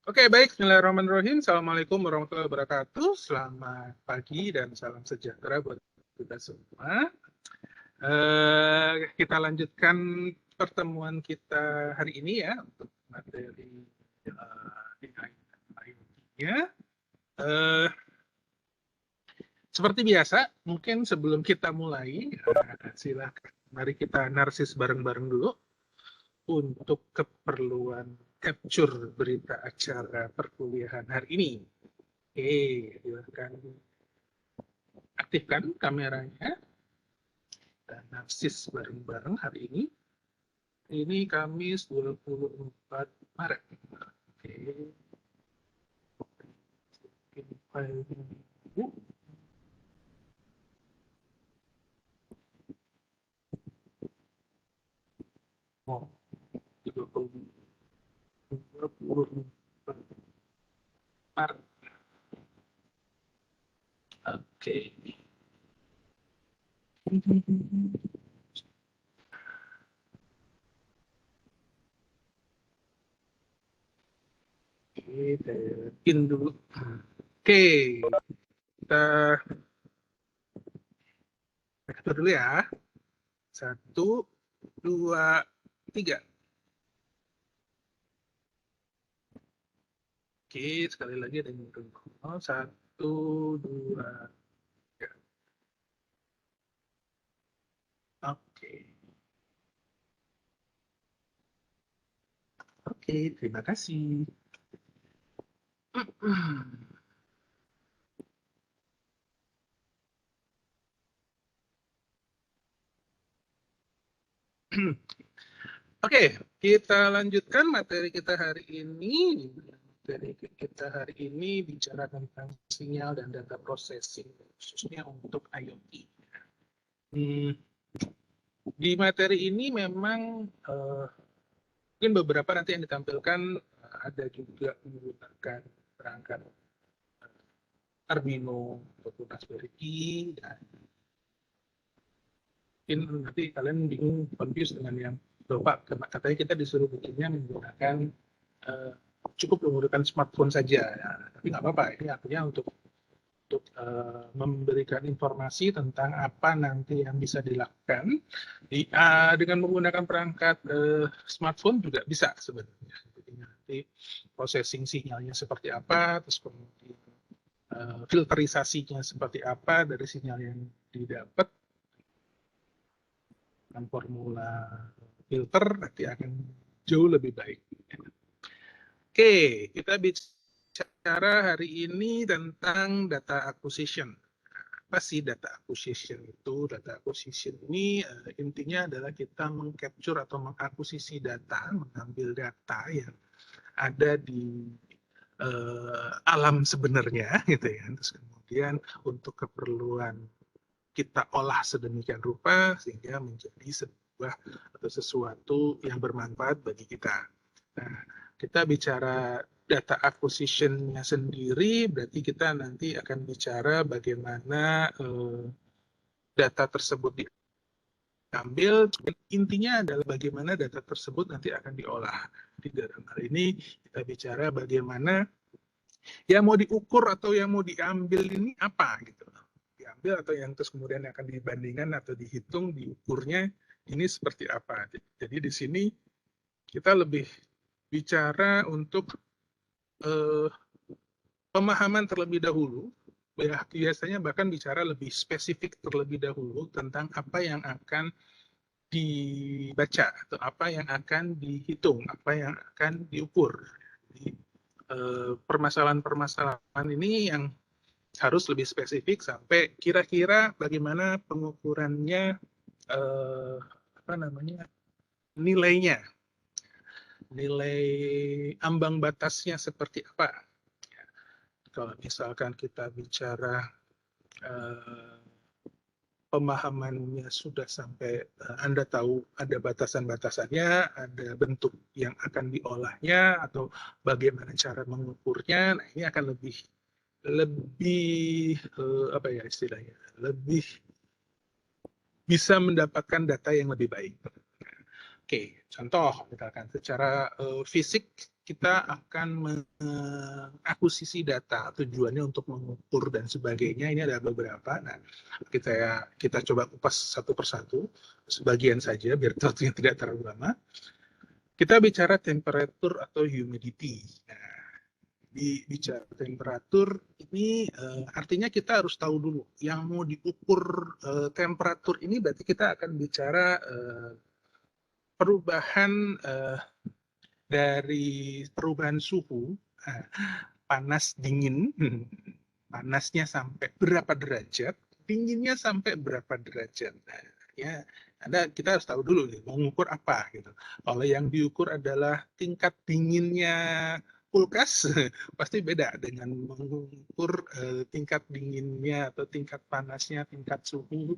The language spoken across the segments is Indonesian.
Oke, baik. Bismillahirrahmanirrahim. Assalamualaikum warahmatullahi wabarakatuh. Selamat pagi dan salam sejahtera buat kita semua. Kita lanjutkan pertemuan kita hari ini ya untuk materi IoT-nya. Seperti biasa, mungkin sebelum kita mulai, silakan mari kita narsis bareng-bareng dulu untuk keperluan capture berita acara perkuliahan hari ini. Oke, silakan aktifkan kameranya dan narsis bareng-bareng hari ini. Ini Kamis 24 Maret. Oke. Bikin file dulu. Oh, 24 Maret. Oke. Kita bikin dulu. Oke, kita rektor dulu ya. 1, 2, 3. Oke, sekali lagi ada yang dulu. 1, 2, 3. Oke. Oke, terima kasih. Oke, kita lanjutkan materi kita hari ini. Materi kita hari ini bicara tentang sinyal dan data processing, khususnya untuk IoT. Di materi ini memang mungkin beberapa nanti yang ditampilkan ada juga menggunakan perangkat Arduino ataupun Raspberry Pi, dan mungkin nanti kalian bingung, confused dengan yang Pak, katanya kita disuruh bikinnya menggunakan cukup menggunakan smartphone saja, ya, tapi nggak apa-apa. Ini artinya untuk memberikan informasi tentang apa nanti yang bisa dilakukan dengan menggunakan perangkat smartphone juga bisa sebenarnya. Jadi nanti processing sinyalnya seperti apa, terus kemudian filterisasinya seperti apa dari sinyal yang didapat, dengan formula filter nanti akan jauh lebih baik. Oke, kita bicara hari ini tentang data acquisition. Apa sih data acquisition itu? Data acquisition ini intinya adalah kita mengcapture atau mengakuisisi data, mengambil data yang ada di alam sebenarnya, gitu ya. Terus kemudian untuk keperluan kita olah sedemikian rupa sehingga menjadi sebuah atau sesuatu yang bermanfaat bagi kita. Nah, kita bicara data acquisition-nya sendiri, berarti kita nanti akan bicara bagaimana data tersebut diambil. Intinya adalah bagaimana data tersebut nanti akan diolah. Di dalam hal ini kita bicara bagaimana yang mau diukur atau yang mau diambil ini apa gitu. Diambil atau yang terus kemudian akan dibandingkan atau dihitung, diukurnya ini seperti apa. Jadi di sini kita lebih bicara untuk pemahaman terlebih dahulu, biasanya bahkan bicara lebih spesifik terlebih dahulu tentang apa yang akan dibaca atau apa yang akan dihitung, apa yang akan diukur. Jadi, permasalahan-permasalahan ini yang harus lebih spesifik sampai kira-kira bagaimana pengukurannya, nilainya, nilai ambang batasnya seperti apa. Kalau misalkan kita bicara pemahamannya sudah sampai Anda tahu ada batasan-batasannya, ada bentuk yang akan diolahnya atau bagaimana cara mengukurnya, nah ini akan lebih apa ya istilahnya, lebih bisa mendapatkan data yang lebih baik. Oke, contoh misalkan secara fisik kita akan mengakuisisi data, tujuannya untuk mengukur dan sebagainya. Ini ada beberapa. Nah, kita coba kupas satu persatu, sebagian saja biar waktunya tidak terlalu lama. Kita bicara temperatur atau humidity. Nah, bicara temperatur ini artinya kita harus tahu dulu yang mau diukur temperatur ini, berarti kita akan bicara perubahan dari perubahan suhu, panas dingin, panasnya sampai berapa derajat, dinginnya sampai berapa derajat. Nah, ya, kita harus tahu dulu nih, mau mengukur apa gitu. Kalau yang diukur adalah tingkat dinginnya kulkas, pasti beda dengan mengukur tingkat dinginnya atau tingkat panasnya, tingkat suhu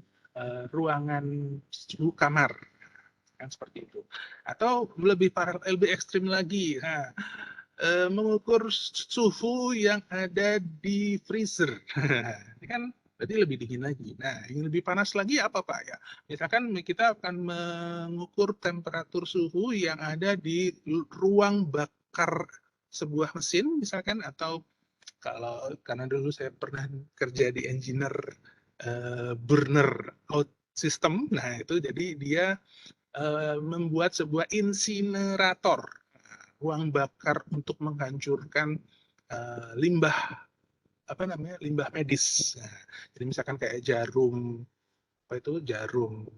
ruangan, suhu kamar, kan seperti itu. Atau lebih ekstrim lagi, mengukur suhu yang ada di freezer. Ini kan berarti lebih dingin lagi. Nah, yang lebih panas lagi apa Pak ya? Misalkan kita akan mengukur temperatur suhu yang ada di ruang bakar sebuah mesin misalkan, atau karena dulu saya pernah kerja di engineer burner out system. Nah, itu jadi dia membuat sebuah insinerator, ruang bakar untuk menghancurkan limbah, apa namanya, limbah medis. Nah, jadi misalkan kayak jarum, apa itu jarum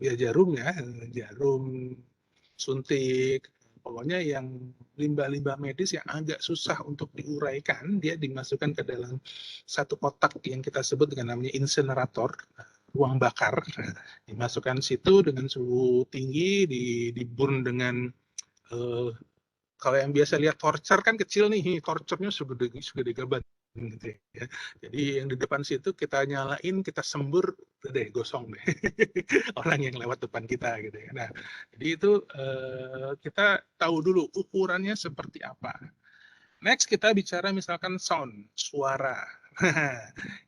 suntik, pokoknya yang limbah-limbah medis yang agak susah untuk diuraikan, dia dimasukkan ke dalam satu kotak yang kita sebut dengan namanya insinerator, ruang bakar. Dimasukkan situ dengan suhu tinggi, diburn dengan kalau yang biasa lihat torcer kan kecil nih, torcernya segede gaban gitu ya. Jadi yang di depan situ kita nyalain, kita sembur, deh gosong deh orang yang lewat depan kita gitu ya. Nah, jadi itu kita tahu dulu ukurannya seperti apa. Next kita bicara misalkan sound, suara.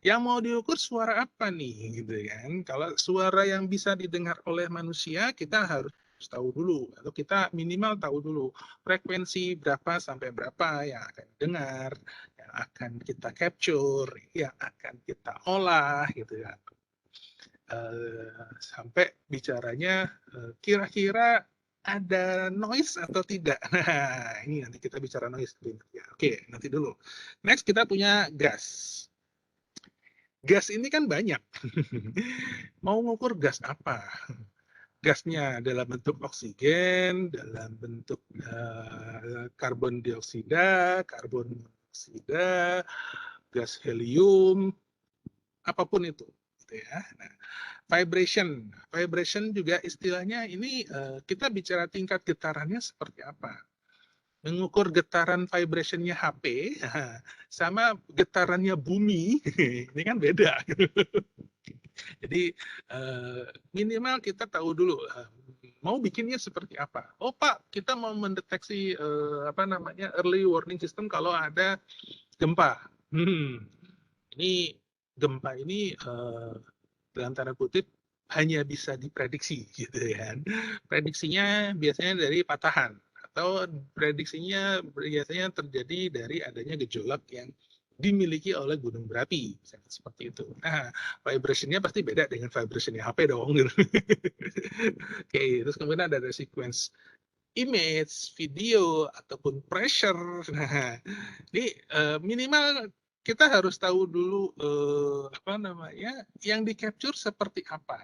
Yang mau diukur suara apa nih gitu kan? Kalau suara yang bisa didengar oleh manusia, kita harus tahu dulu, atau kita minimal tahu dulu frekuensi berapa sampai berapa yang akan didengar, yang akan kita capture, yang akan kita olah gitu ya. Sampai bicaranya kira-kira ada noise atau tidak. Nah, ini nanti kita bicara noise. Oke, nanti dulu. Next kita punya gas. Gas ini kan banyak. Mau ngukur gas apa? Gasnya dalam bentuk oksigen, dalam bentuk karbon dioksida, karbon monoksida, gas helium, apapun itu. Gitu ya. Nah, vibration juga istilahnya ini kita bicara tingkat getarannya seperti apa. Mengukur getaran vibrationnya HP sama getarannya bumi, ini kan beda. Jadi minimal kita tahu dulu mau bikinnya seperti apa. Oh Pak, kita mau mendeteksi apa namanya early warning system kalau ada gempa. Ini gempa ini dalam tanda kutip hanya bisa diprediksi gitu kan. Prediksinya biasanya dari patahan, atau prediksinya biasanya terjadi dari adanya gejolak yang dimiliki oleh gunung berapi, seperti itu. Nah, vibrationnya pasti beda dengan vibrationnya HP dong. Gitu. Oke, terus kemudian ada sequence image, video, ataupun pressure. Nah, ini minimal kita harus tahu dulu apa namanya yang di capture seperti apa.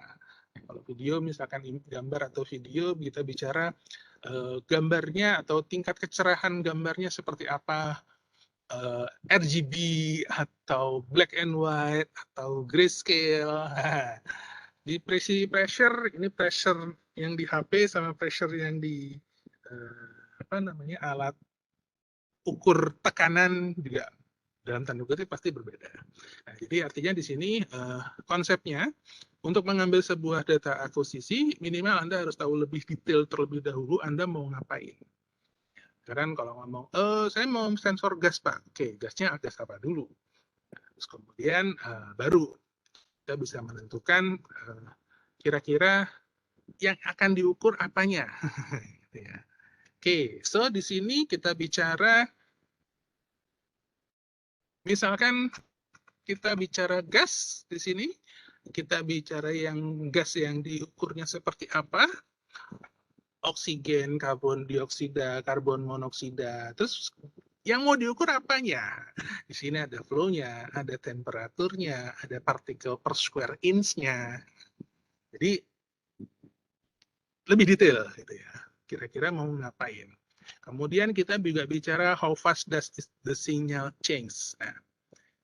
Kalau video misalkan gambar atau video, kita bicara gambarnya atau tingkat kecerahan gambarnya seperti apa, RGB atau black and white atau grayscale. Di pressure ini pressure yang di HP sama pressure yang di apa namanya alat ukur tekanan juga dalam tanda kutip pasti berbeda. Nah, jadi artinya di sini konsepnya untuk mengambil sebuah data akuisisi minimal Anda harus tahu lebih detail terlebih dahulu Anda mau ngapain. Karena kalau ngomong, saya mau sensor gas Pak, oke gasnya gas apa dulu. Terus kemudian baru kita bisa menentukan kira-kira yang akan diukur apanya. gitu ya. Oke, so di sini kita bicara, misalkan kita bicara gas di sini, kita bicara yang gas yang diukurnya seperti apa, oksigen, karbon dioksida, karbon monoksida. Terus yang mau diukur apanya? Di sini ada flow-nya, ada temperaturnya, ada partikel per square inch-nya. Jadi lebih detail gitu ya. Kira-kira mau ngapain? Kemudian kita juga bicara how fast does the signal change. Nah,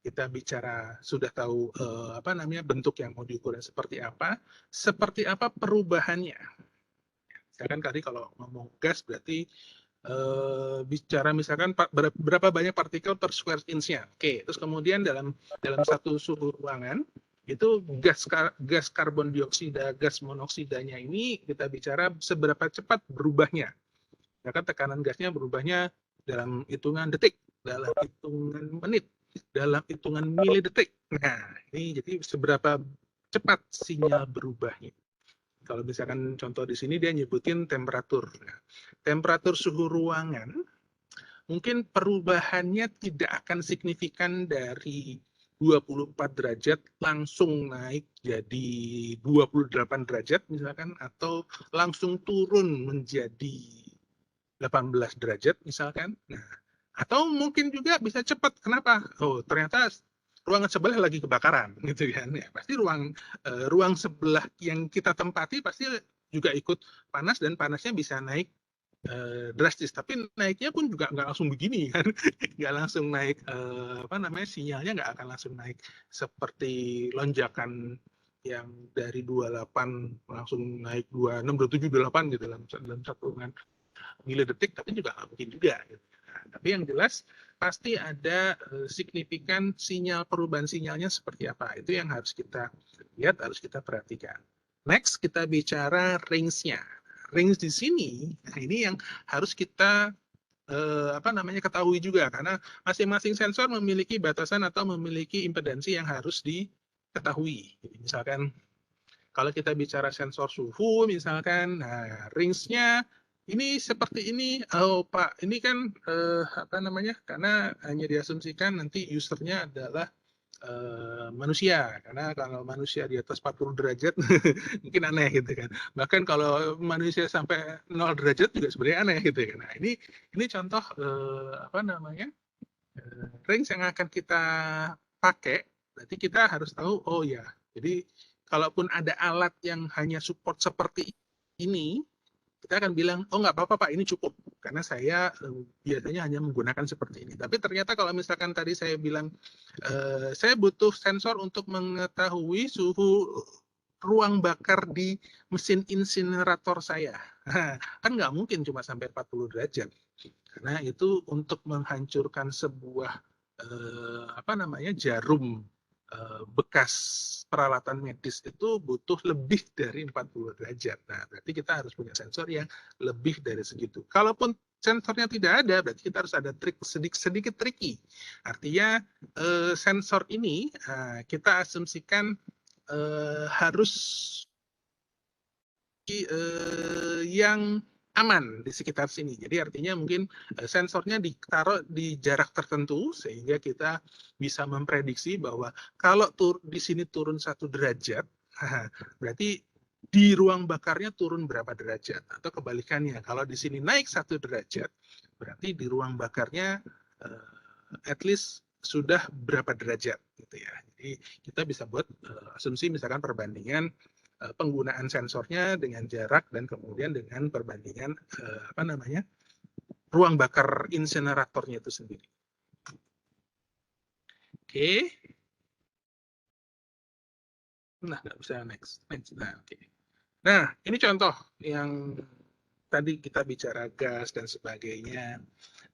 kita bicara sudah tahu apa namanya bentuk yang mau diukur seperti apa perubahannya. Misalkan tadi kalau ngomong gas berarti bicara misalkan berapa banyak partikel per square inch-nya. Oke, terus kemudian dalam satu suhu ruangan itu gas karbon dioksida, gas monoksidanya ini kita bicara seberapa cepat berubahnya. Ya kan tekanan gasnya berubahnya dalam hitungan detik, dalam hitungan menit, dalam hitungan milidetik. Nah, ini jadi seberapa cepat sinyal berubahnya. Kalau misalkan contoh di sini dia nyebutin temperatur. Nah, temperatur suhu ruangan mungkin perubahannya tidak akan signifikan dari 24 derajat langsung naik jadi 28 derajat misalkan, atau langsung turun menjadi 18 derajat misalkan. Nah, atau mungkin juga bisa cepat. Kenapa? Oh, ternyata ruangan sebelah lagi kebakaran gitu kan. Ya, pasti ruang sebelah yang kita tempati pasti juga ikut panas, dan panasnya bisa naik drastis. Tapi naiknya pun juga nggak langsung begini kan. Nggak langsung naik apa namanya, sinyalnya nggak akan langsung naik seperti lonjakan yang dari 28 langsung naik 26, 27, 28 gitu dalam satu milidetik, tapi juga nggak mungkin juga. Gitu. Nah, tapi yang jelas pasti ada signifikan sinyal, perubahan sinyalnya seperti apa. Itu yang harus kita lihat, harus kita perhatikan. Next kita bicara range-nya. Range di sini, nah ini yang harus kita apa namanya ketahui juga, karena masing-masing sensor memiliki batasan atau memiliki impedansi yang harus diketahui. Jadi misalkan kalau kita bicara sensor suhu, misalkan, nah range-nya ini seperti ini. Oh Pak, ini kan apa namanya? Karena hanya diasumsikan nanti usernya adalah manusia, karena kalau manusia di atas 40 derajat mungkin aneh gitu kan. Bahkan kalau manusia sampai 0 derajat juga sebenarnya aneh gitu kan. Nah, ini contoh apa namanya? Range yang akan kita pakai. Berarti kita harus tahu, oh ya, jadi kalaupun ada alat yang hanya support seperti ini, kita akan bilang, oh nggak apa-apa Pak, ini cukup. Karena saya biasanya hanya menggunakan seperti ini. Tapi ternyata kalau misalkan tadi saya bilang, saya butuh sensor untuk mengetahui suhu ruang bakar di mesin insinerator saya. Kan nggak mungkin cuma sampai 40 derajat. Karena itu untuk menghancurkan sebuah apa namanya jarum bekas peralatan medis itu butuh lebih dari 40 derajat. Nah, berarti kita harus punya sensor yang lebih dari segitu. Kalaupun sensornya tidak ada, berarti kita harus ada trik sedikit tricky. Artinya sensor ini kita asumsikan harus yang aman di sekitar sini. Jadi artinya mungkin sensornya ditaruh di jarak tertentu sehingga kita bisa memprediksi bahwa kalau di sini turun 1 derajat, berarti di ruang bakarnya turun berapa derajat, atau kebalikannya, kalau di sini naik 1 derajat, berarti di ruang bakarnya at least sudah berapa derajat gitu ya. Jadi kita bisa buat asumsi misalkan perbandingan penggunaan sensornya dengan jarak, dan kemudian dengan perbandingan apa namanya ruang bakar insineratornya itu sendiri. Oke. Nah, nggak bisa next. Nah, oke. Nah, ini contoh yang tadi kita bicara gas dan sebagainya.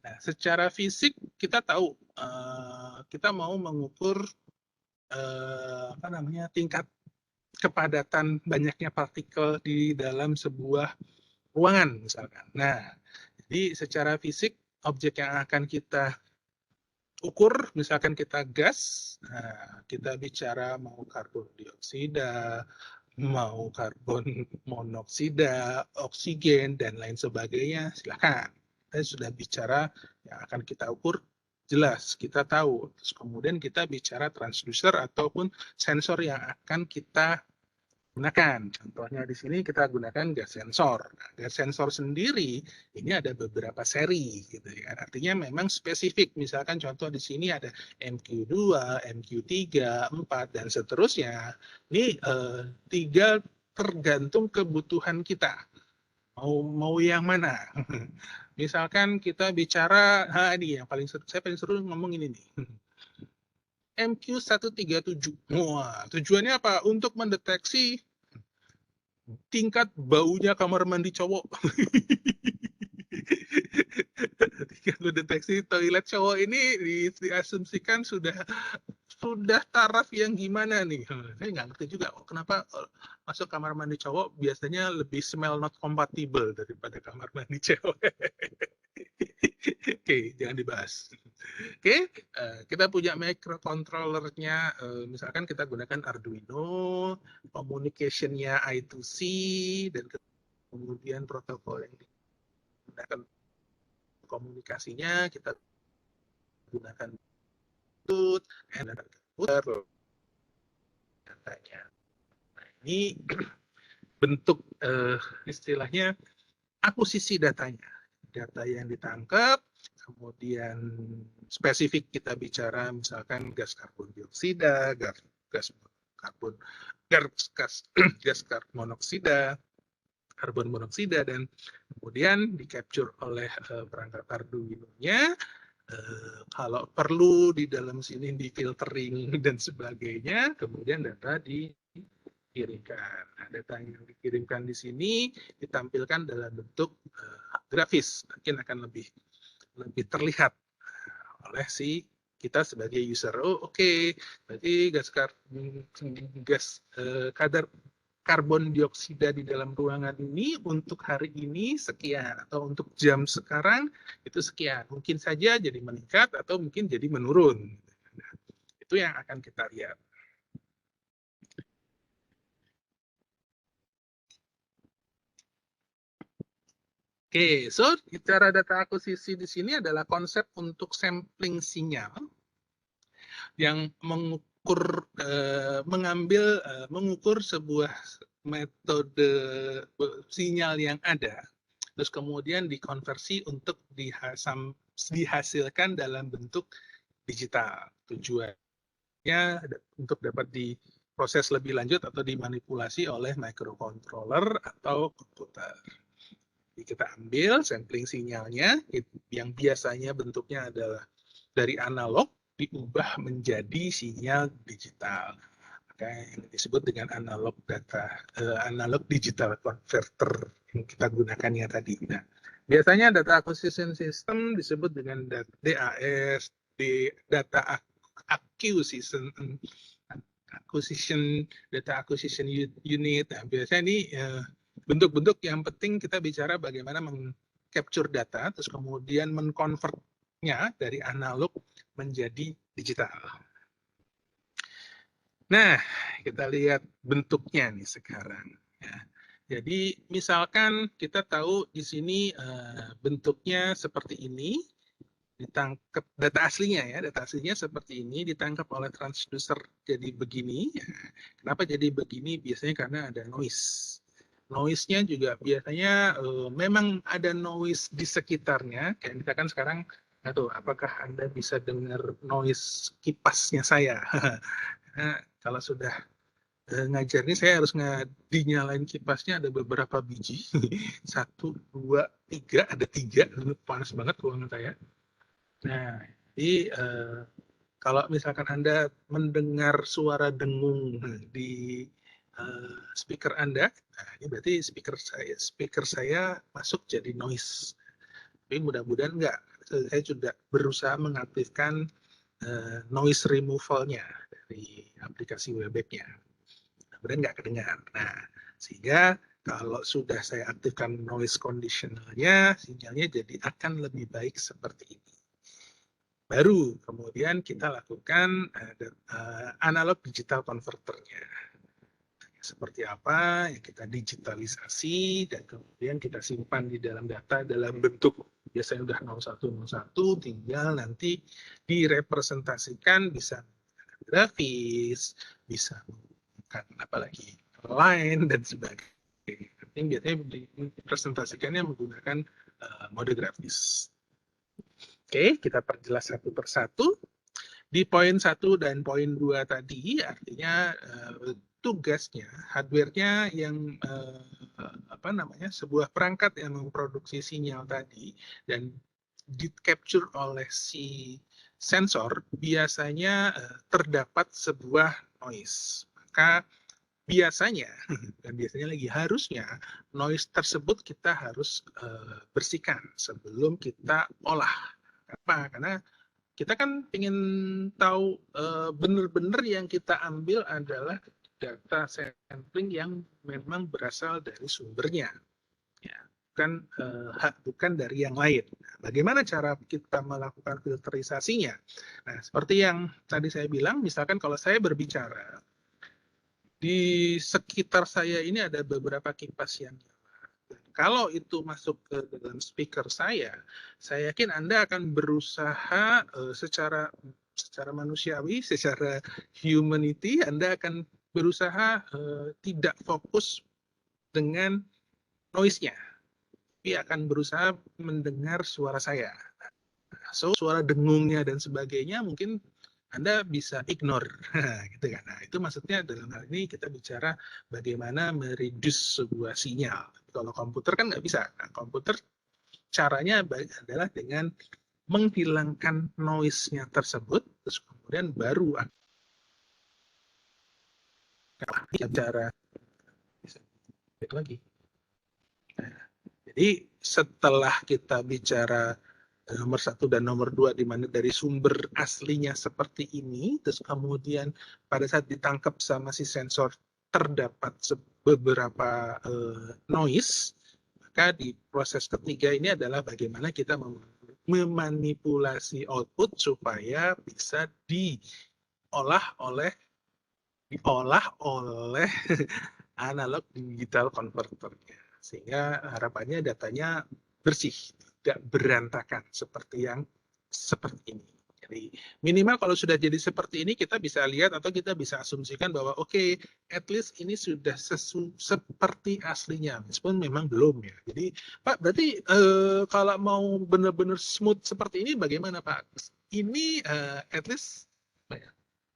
Nah, secara fisik kita tahu kita mau mengukur apa namanya tingkat kepadatan banyaknya partikel di dalam sebuah ruangan misalkan. Nah, jadi secara fisik objek yang akan kita ukur, misalkan kita gas, nah, kita bicara mau karbon dioksida, mau karbon monoksida, oksigen, dan lain sebagainya, silakan. Saya sudah bicara yang akan kita ukur jelas, kita tahu. Terus kemudian kita bicara transducer ataupun sensor yang akan kita gunakan. Contohnya di sini kita gunakan gas sensor. Nah, gas sensor sendiri ini ada beberapa seri, gitu ya. Artinya memang spesifik. Misalkan contoh di sini ada MQ2, MQ3, 4 dan seterusnya. Ini tiga tergantung kebutuhan kita. Mau yang mana? Misalkan kita bicara, ini yang paling seru, saya paling seru ngomong ini nih. MQ137. Wah, tujuannya apa? Untuk mendeteksi tingkat baunya kamar mandi cowok. Tingkat mendeteksi toilet cowok ini diasumsikan sudah taraf yang gimana nih? Saya nggak ngerti juga kenapa masuk kamar mandi cowok biasanya lebih smell not compatible daripada kamar mandi cewek. Oke, jangan dibahas. Oke, kita punya microcontrollernya, misalkan kita gunakan Arduino, communication-nya I2C, dan kemudian protokol yang digunakan komunikasinya kita gunakan Bluetooth, dan komputer datanya. Nah, ini bentuk istilahnya akuisisi datanya. Data yang ditangkap, kemudian spesifik kita bicara misalkan gas karbon dioksida, gas monoksida, karbon monoksida, dan kemudian di capture oleh perangkat Arduino-nya. Kalau perlu di dalam sini di filtering dan sebagainya, kemudian data dikirimkan. Nah, data yang dikirimkan di sini ditampilkan dalam bentuk grafis, mungkin akan lebih terlihat oleh si kita sebagai user. Oh, oke. Berarti kadar karbon dioksida di dalam ruangan ini untuk hari ini sekian, atau untuk jam sekarang itu sekian. Mungkin saja jadi meningkat atau mungkin jadi menurun. Nah, itu yang akan kita lihat. Oke, so bicara data akuisisi di sini adalah konsep untuk sampling sinyal yang mengukur sebuah metode sinyal yang ada, terus kemudian dikonversi untuk dihasilkan dalam bentuk digital. Tujuannya untuk dapat diproses lebih lanjut atau dimanipulasi oleh microcontroller atau komputer. Jadi kita ambil sampling sinyalnya yang biasanya bentuknya adalah dari analog diubah menjadi sinyal digital. Maka yang disebut dengan analog digital converter yang kita gunakannya tadi. Nah, biasanya data acquisition system disebut dengan DAS, data acquisition data acquisition unit. Nah, biasanya ini bentuk-bentuk yang penting kita bicara bagaimana meng-capture data, terus kemudian men-convertnya dari analog menjadi digital. Nah, kita lihat bentuknya nih sekarang. Ya. Jadi misalkan kita tahu di sini bentuknya seperti ini, ditangkap data aslinya ya, data aslinya seperti ini, ditangkap oleh transducer jadi begini. Ya. Kenapa jadi begini? Biasanya karena ada noise. Noise-nya juga biasanya memang ada noise di sekitarnya. Kayak misalkan sekarang, apakah Anda bisa dengar noise kipasnya saya? Nah, kalau sudah ngajar ini saya harus dinyalain kipasnya ada beberapa biji. 1, 2, 3, ada 3. Panas banget ruangan saya. Nah, jadi kalau misalkan Anda mendengar suara dengung di speaker Anda, nah ini berarti speaker saya masuk jadi noise. Tapi mudah-mudahan enggak. Saya sudah berusaha mengaktifkan noise removal-nya dari aplikasi Webex-nya. Mudah-mudahan nggak kedengar. Nah, sehingga kalau sudah saya aktifkan noise conditional-nya, sinyalnya jadi akan lebih baik seperti ini. Baru kemudian kita lakukan analog digital converter-nya. seperti apa, yang kita digitalisasi, dan kemudian kita simpan di dalam data dalam bentuk biasanya udah 0101, tinggal nanti direpresentasikan, bisa grafis, bisa menggunakan apalagi line dan sebagainya. Biasanya dipresentasikannya menggunakan mode grafis. Oke, kita perjelas satu persatu. Di poin 1 dan poin 2 tadi, artinya tugasnya, hardware-nya yang sebuah perangkat yang memproduksi sinyal tadi dan di-capture oleh si sensor, biasanya terdapat sebuah noise. Maka biasanya, dan biasanya lagi harusnya, noise tersebut kita harus bersihkan sebelum kita olah. Kenapa? Karena kita kan ingin tahu benar-benar yang kita ambil adalah data sampling yang memang berasal dari sumbernya, ya, bukan dari yang lain. Nah, bagaimana cara kita melakukan filterisasinya? Nah, seperti yang tadi saya bilang, misalkan kalau saya berbicara di sekitar saya ini ada beberapa kipas yang kalau itu masuk ke dalam speaker saya yakin Anda akan berusaha secara manusiawi, secara humanity, Anda akan berusaha tidak fokus dengan noise-nya, tapi akan berusaha mendengar suara saya. So, suara dengungnya dan sebagainya mungkin Anda bisa ignore, gitu kan. Nah, itu maksudnya dalam hal ini kita bicara bagaimana mereduce sebuah sinyal. Kalau komputer kan nggak bisa. Nah, komputer caranya adalah dengan menghilangkan noise-nya tersebut, terus kemudian baru cara lagi. Nah, jadi setelah kita bicara nomor 1 dan nomor 2 di mana dari sumber aslinya seperti ini, terus kemudian pada saat ditangkap sama si sensor terdapat beberapa noise, maka di proses ketiga ini adalah bagaimana kita memanipulasi output supaya bisa diolah oleh analog digital converter, sehingga harapannya datanya bersih, tidak berantakan seperti yang seperti ini. Jadi minimal kalau sudah jadi seperti ini, kita bisa lihat atau kita bisa asumsikan bahwa oke, at least ini sudah seperti aslinya, meskipun memang belum ya. Jadi Pak, berarti kalau mau benar-benar smooth seperti ini bagaimana Pak? Ini at least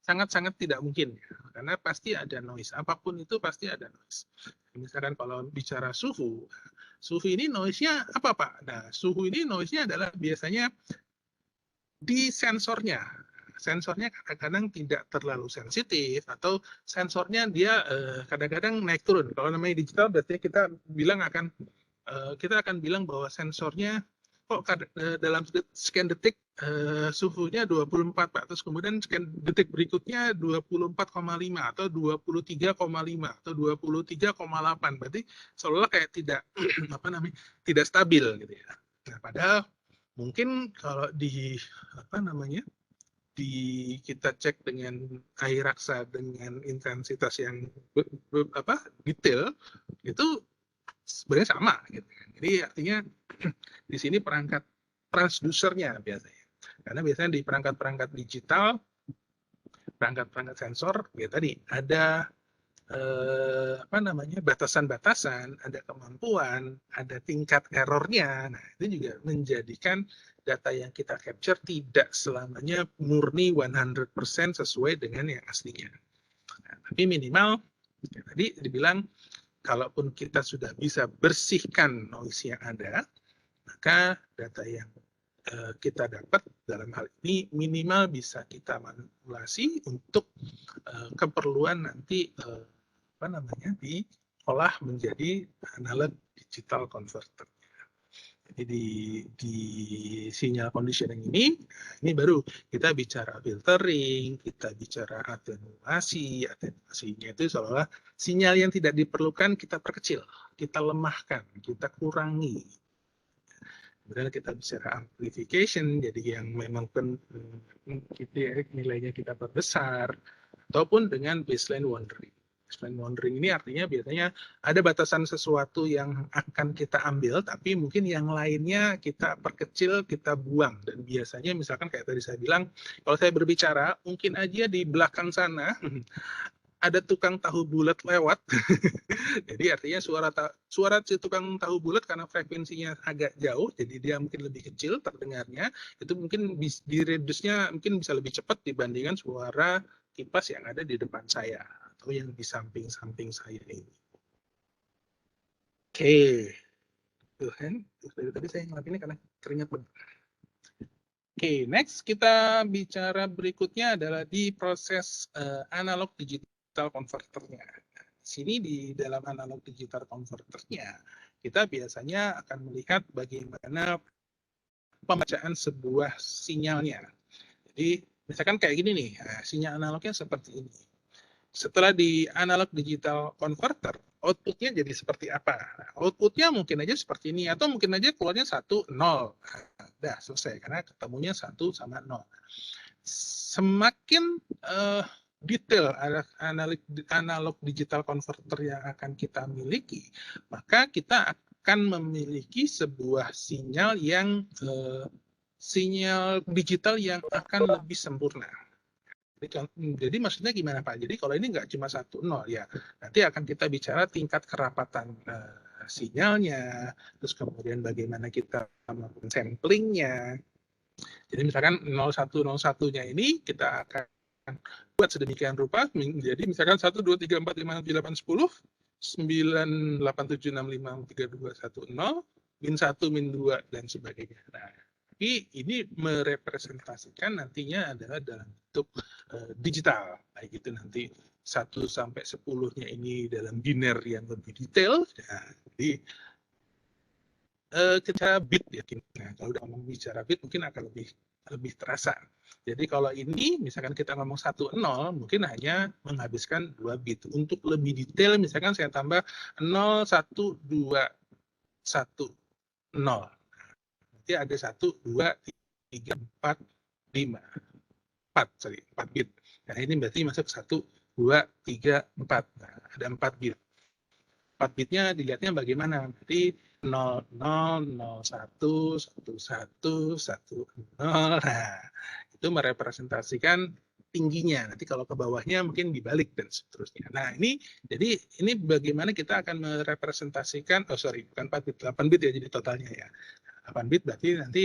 sangat-sangat tidak mungkin ya, karena pasti ada noise, apapun itu pasti ada noise. Misalkan kalau bicara suhu ini noise-nya apa Pak? Nah, suhu ini noise-nya adalah biasanya di sensornya. Sensornya kadang-kadang tidak terlalu sensitif, atau sensornya dia kadang-kadang naik turun. Kalau namanya digital berarti kita akan bilang bahwa sensornya kok dalam sekian detik suhunya 24 Pak, terus kemudian sekian detik berikutnya 24,5 atau 23,5 atau 23,8, berarti seolah kayak tidak tidak stabil gitu ya. Nah, padahal mungkin kalau kita cek dengan air raksa dengan intensitas yang detail, itu sebenarnya sama gitu. Jadi artinya di sini perangkat transducernya biasanya. Karena biasanya di perangkat-perangkat digital, perangkat-perangkat sensor, ya tadi ada batasan-batasan, ada kemampuan, ada tingkat errornya. Nah, itu juga menjadikan data yang kita capture tidak selamanya murni 100% sesuai dengan yang aslinya. Nah, tapi minimal, ya tadi dibilang, kalaupun kita sudah bisa bersihkan noise yang ada, maka data yang kita dapat dalam hal ini minimal bisa kita manipulasi untuk keperluan nanti diolah menjadi analog digital converter. Jadi di sinyal conditioning ini baru kita bicara filtering, kita bicara atenuasi. Atenuasinya itu seolah sinyal yang tidak diperlukan kita perkecil, kita lemahkan, kita kurangi. Kemudian kita bicara amplification, jadi yang memang nilainya kita perbesar, ataupun dengan baseline wandering. Explain boundary ini artinya biasanya ada batasan sesuatu yang akan kita ambil, tapi mungkin yang lainnya kita perkecil, kita buang. Dan biasanya misalkan kayak tadi saya bilang, kalau saya berbicara, mungkin aja di belakang sana ada tukang tahu bulat lewat. Jadi artinya suara si tukang tahu bulat karena frekuensinya agak jauh, jadi dia mungkin lebih kecil terdengarnya, itu mungkin diredusnya mungkin bisa lebih cepat dibandingkan suara kipas yang ada di depan saya atau yang di samping-samping saya ini. Oke. Tuh kan, tadi saya ngelapinnya karena keringat benar. Oke, next kita bicara berikutnya adalah di proses analog digital converternya. Sini di dalam analog digital converternya, kita biasanya akan melihat bagaimana pembacaan sebuah sinyalnya. Jadi, misalkan kayak gini nih, sinyal analognya seperti ini. Setelah di analog digital converter, outputnya jadi seperti apa? Nah, outputnya mungkin aja seperti ini, atau mungkin aja keluarnya 1, 0. Udah selesai, karena ketemunya 1 sama 0. Semakin detail analog digital converter yang akan kita miliki, maka kita akan memiliki sebuah sinyal yang sinyal digital yang akan lebih sempurna. Jadi maksudnya gimana Pak? Jadi kalau ini nggak cuma 1, 0 ya, nanti akan kita bicara tingkat kerapatan sinyalnya, terus kemudian bagaimana kita melakukan samplingnya. Jadi misalkan 0101-nya ini kita akan buat sedemikian rupa menjadi misalkan 1, 2, 3, 4, 5, 6, 7, 8, 10, 9, 8, 7, 6, 5, 3, 2, 1, 0, min 1, min 2, dan sebagainya. Nah, tapi ini merepresentasikan nantinya adalah dalam bentuk digital. Baik itu nanti 1 sampai 10-nya ini dalam biner yang lebih detail. Nah, jadi kita bit ya. Nah, kalau udah ngomong bicara bit mungkin akan lebih terasa. Jadi kalau ini misalkan kita ngomong 1, 0, mungkin hanya menghabiskan 2 bit. Untuk lebih detail misalkan saya tambah 0, 1, 2, 1, 0. Nanti ada 1, 2, 3, 4, 5. 4 bit. Nah, ini berarti masuk 1, 2, 3, 4. Nah, ada 4 bit. 4 bitnya dilihatnya bagaimana? Berarti 0, 0, 0, 1, 1, 1, 1, 0. Nah, itu merepresentasikan tingginya. Nanti kalau ke bawahnya mungkin dibalik dan seterusnya. Nah, jadi ini bagaimana kita akan merepresentasikan, bukan 4 bit, 8 bit ya jadi totalnya ya. 8 bit berarti nanti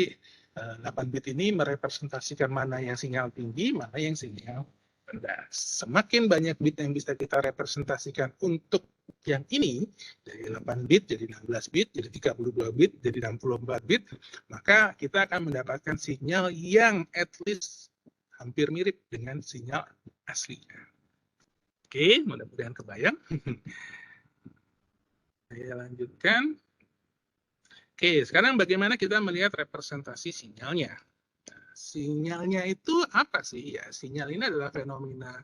8 bit ini merepresentasikan mana yang sinyal tinggi, mana yang sinyal rendah. Semakin banyak bit yang bisa kita representasikan untuk yang ini, dari 8 bit jadi 16 bit, jadi 32 bit, jadi 64 bit, maka kita akan mendapatkan sinyal yang at least hampir mirip dengan sinyal asli. Oke, mudah-mudahan kebayang. Saya lanjutkan. Oke, sekarang bagaimana kita melihat representasi sinyalnya? Sinyalnya itu apa sih? Ya, sinyal ini adalah fenomena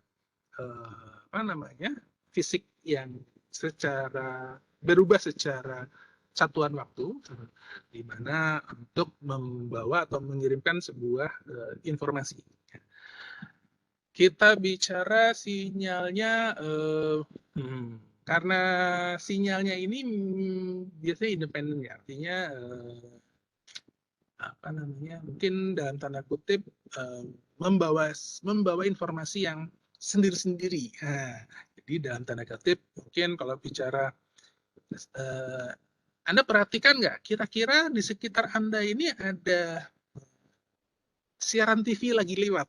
fisik yang berubah secara satuan waktu, di mana untuk membawa atau mengirimkan sebuah informasi. Kita bicara sinyalnya, karena sinyalnya ini biasanya independen ya, artinya mungkin dalam tanda kutip membawa informasi yang sendiri-sendiri. Nah, jadi dalam tanda kutip mungkin kalau bicara Anda perhatikan nggak kira-kira di sekitar Anda ini ada siaran TV lagi lewat.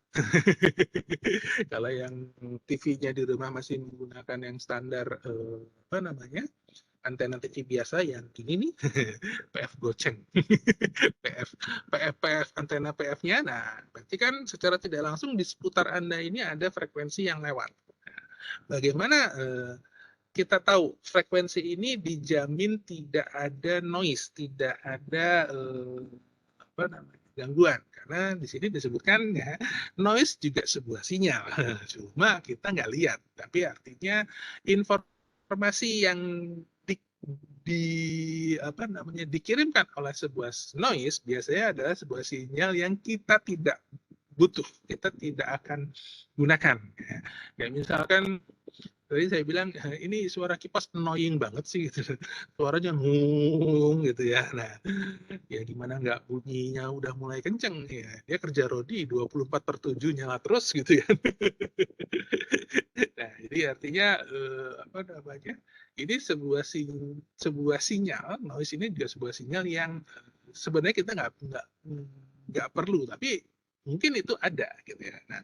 Kalau yang TV-nya di rumah masih menggunakan yang standar antena TV biasa yang ini nih, PF goceng. PF antena PF-nya. Nah, berarti kan secara tidak langsung di seputar Anda ini ada frekuensi yang lewat. Bagaimana kita tahu frekuensi ini dijamin tidak ada noise, tidak ada gangguan, karena di sini disebutkan ya noise juga sebuah sinyal. Cuma kita nggak lihat, tapi artinya informasi yang dikirimkan oleh sebuah noise biasanya adalah sebuah sinyal yang kita tidak butuh, kita tidak akan gunakan. Ya. Kayak misalkan tadi saya bilang ini suara kipas annoying banget sih gitu. Suaranya ngung gitu ya. Nah, ya gimana nggak bunyinya udah mulai kenceng ya. Dia kerja rodi 24/7 nyala terus gitu ya. Nah, jadi artinya apa namanya? Ini sebuah sinyal, noise ini juga sebuah sinyal yang sebenarnya kita nggak perlu, tapi mungkin itu ada gitu ya. Nah,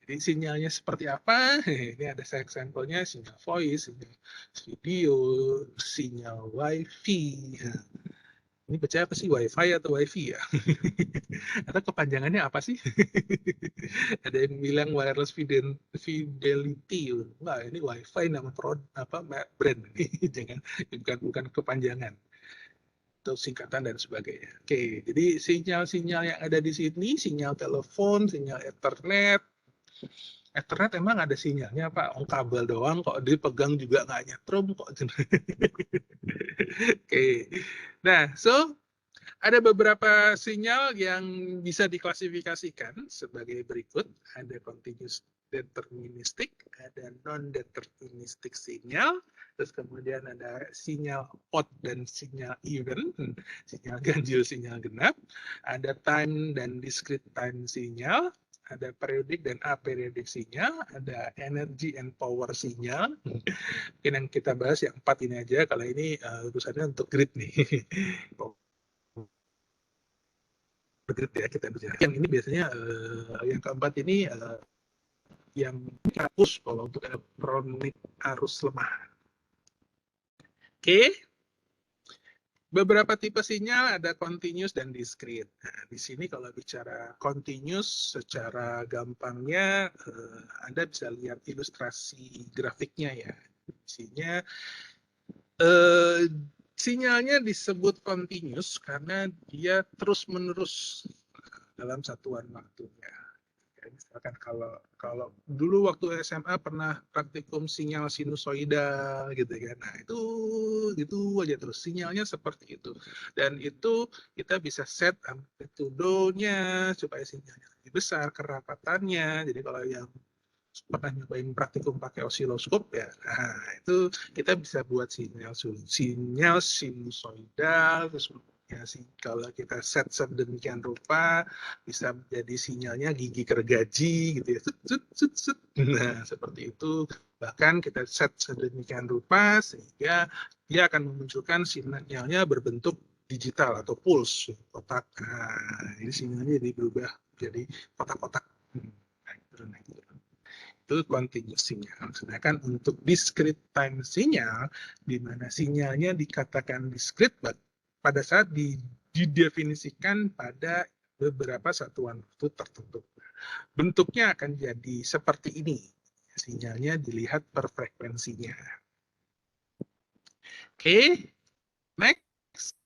jadi sinyalnya seperti apa? Ini ada sampelnya, sinyal voice, sinyal video, sinyal wifi. Nah, ini percaya apa sih, wifi atau wifi ya? Atau kepanjangannya apa sih? Ada yang bilang wireless fidelity. Wah, ini wifi nama brand. Jangan, bukan kepanjangan atau singkatan dan sebagainya. Oke, jadi sinyal-sinyal yang ada di sini, sinyal telepon, sinyal Ethernet. Ethernet emang ada sinyalnya, Pak. Kabel doang kok, dipegang juga nggak nyetrum kok. Oke. Nah, so ada beberapa sinyal yang bisa diklasifikasikan sebagai berikut. Ada continuous deterministic, ada non-deterministic sinyal, terus kemudian ada sinyal odd dan sinyal even, sinyal ganjil, sinyal genap, ada time dan discrete time sinyal, ada periodik dan aperiodic sinyal, ada energy and power sinyal. Mungkin yang kita bahas yang 4 ini aja, kalau ini urusannya untuk grid nih. Grid ya kita bicara. Yang ini biasanya yang keempat ini yang hapus kalau untuk elektronik arus lemah. Oke. Beberapa tipe sinyal ada continuous dan discrete. Nah, di sini kalau bicara continuous, secara gampangnya Anda bisa lihat ilustrasi grafiknya ya. Isinya sinyalnya disebut continuous karena dia terus-menerus dalam satuan waktunya. Misalkan kalau dulu waktu SMA pernah praktikum sinyal sinusoida gitu kan, nah itu gitu aja terus sinyalnya seperti itu, dan itu kita bisa set amplitudonya supaya sinyalnya lebih besar, kerapatannya. Jadi kalau yang pernah nyobain praktikum pakai osiloskop ya, nah itu kita bisa buat sinyal sinusoidal, terus ya sih kalau kita set sedemikian rupa bisa menjadi sinyalnya gigi gergaji gitu ya, nah seperti itu. Bahkan kita set sedemikian rupa sehingga dia akan memunculkan sinyalnya berbentuk digital atau pulse kotak. Nah, ini sinyalnya jadi berubah jadi kotak-kotak. Nah, itu continuous sinyal. Sedangkan untuk discrete time sinyal, di mana sinyalnya dikatakan discrete pada saat didefinisikan pada beberapa satuan waktu tertentu. Bentuknya akan jadi seperti ini. Sinyalnya dilihat per frekuensinya. Oke, next.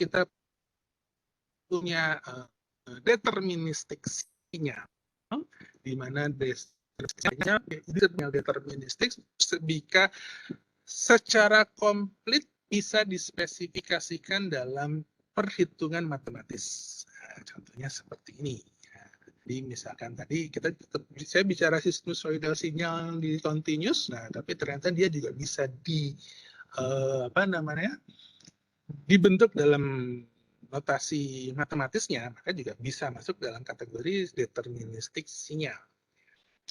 Kita punya deterministic sinyal, di mana sinyal deterministik secara komplit bisa dispesifikasikan dalam perhitungan matematis. Nah, contohnya seperti ini. Jadi misalkan tadi saya bicara sinusoidal sinyal di continuous, nah tapi ternyata dia juga bisa dibentuk dalam notasi matematisnya, maka juga bisa masuk dalam kategori deterministik sinyal.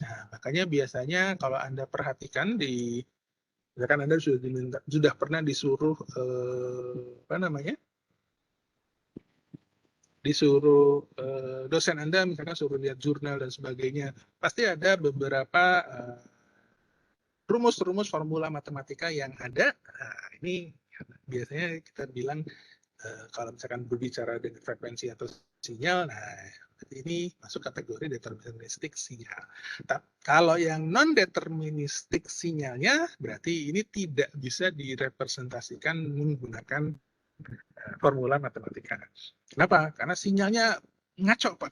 Nah, makanya biasanya kalau Anda perhatikan misalkan Anda sudah pernah disuruh dosen Anda misalkan suruh lihat jurnal dan sebagainya, pasti ada beberapa rumus-rumus formula matematika yang ada. Nah, ini biasanya kita bilang kalau misalkan berbicara dengan frekuensi atau sinyal, nah ini masuk kategori deterministik sinyal. Kalau yang non-deterministik sinyalnya, berarti ini tidak bisa direpresentasikan menggunakan formula matematika. Kenapa? Karena sinyalnya ngaco, Pak.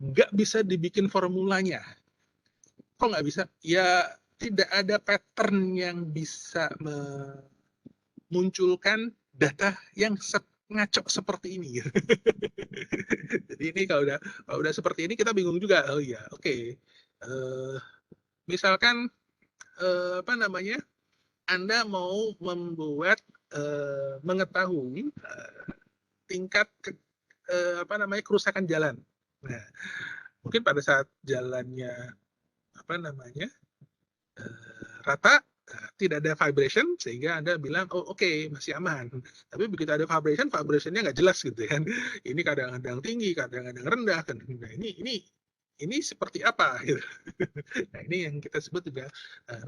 Nggak bisa dibikin formulanya. Kok nggak bisa? Ya, tidak ada pattern yang bisa memunculkan data yang ngaco seperti ini. Jadi ini kalau udah seperti ini kita bingung juga. Oh iya, oke. Misalkan apa namanya? Anda mau membuat mengetahui tingkat apa namanya kerusakan jalan. Nah, mungkin pada saat jalannya apa namanya rata, tidak ada vibration, sehingga Anda bilang, oh oke, masih aman. Tapi begitu ada vibration, vibrationnya nggak jelas gitu kan. Ini kadang-kadang tinggi, kadang-kadang rendah. Nah, ini seperti apa? Gitu. Nah, ini yang kita sebut juga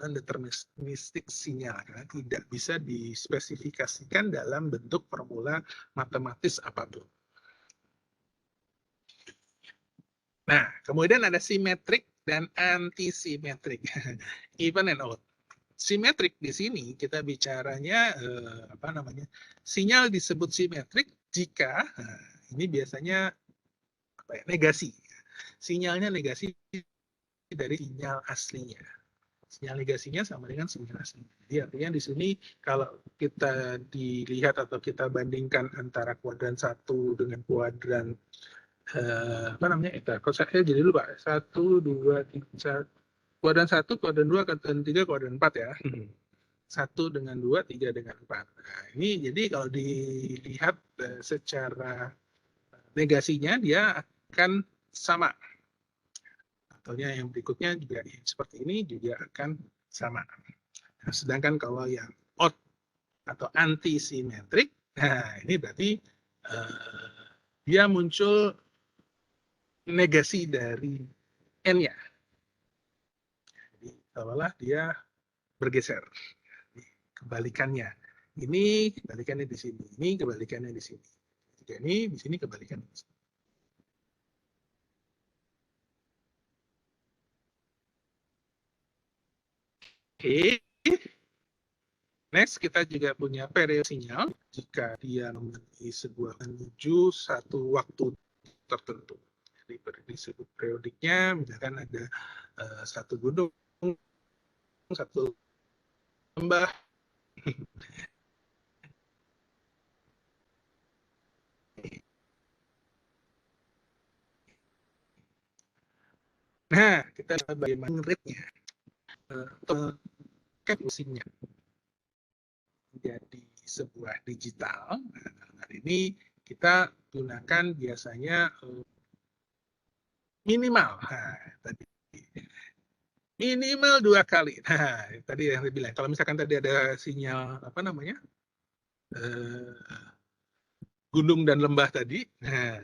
non-deterministic sinyal, karena tidak bisa dispesifikasikan dalam bentuk formula matematis apapun. Nah, kemudian ada simetrik dan antisimetrik, even and odd. Simetrik di sini kita bicaranya apa namanya? Sinyal disebut simetrik jika ini biasanya apa ya, negasi. Sinyalnya negasi dari sinyal aslinya. Sinyal negasinya sama dengan sinyal asli. Jadi artinya di sini kalau kita dilihat atau kita bandingkan antara kuadran 1 dengan kuadran apa namanya itu? Kalau saya jadi lupa. 1, 2, 3, kuadran 1, kuadran 2, kuadran 3, kuadran 4 ya. 1 dengan 2, 3 dengan 4. Nah, ini jadi kalau dilihat secara negasinya dia akan sama. Contohnya yang berikutnya juga seperti ini juga akan sama. Nah, sedangkan kalau yang odd atau antisimetrik, nah ini berarti dia muncul negasi dari n-nya. Jadi seolah dia bergeser. Kebalikannya. Ini kebalikannya di sini. Ini kebalikannya di sini. Jika ini di sini kebalikannya di sini. Oke. Next, kita juga punya periode sinyal jika dia memenuhi sebuah menuju satu waktu tertentu. Jadi disebut periodiknya, misalkan ada satu gunung, satu lembah. Nah, kita lihat bagaimana rate-nya. Mesinnya menjadi sebuah digital. Nah, ini kita gunakan biasanya minimal. Nah, tadi minimal 2 kali. Nah, tadi yang saya bilang, kalau misalkan tadi ada sinyal apa namanya gunung dan lembah tadi, nah,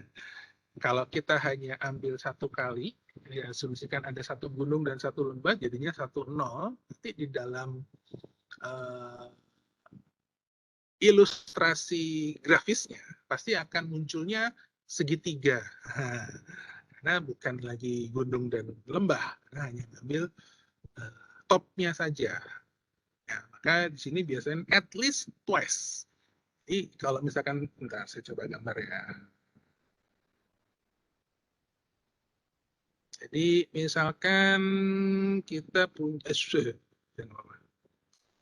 kalau kita hanya ambil 1 kali, diasumsikan ada 1 gunung dan 1 lembah, jadinya 1, 0. Nanti di dalam ilustrasi grafisnya pasti akan munculnya segitiga. Nah, karena bukan lagi gunung dan lembah, karena hanya ambil topnya saja. Ya, maka di sini biasanya at least twice. Jadi kalau misalkan, bentar saya coba gambar ya. Jadi misalkan kita punya,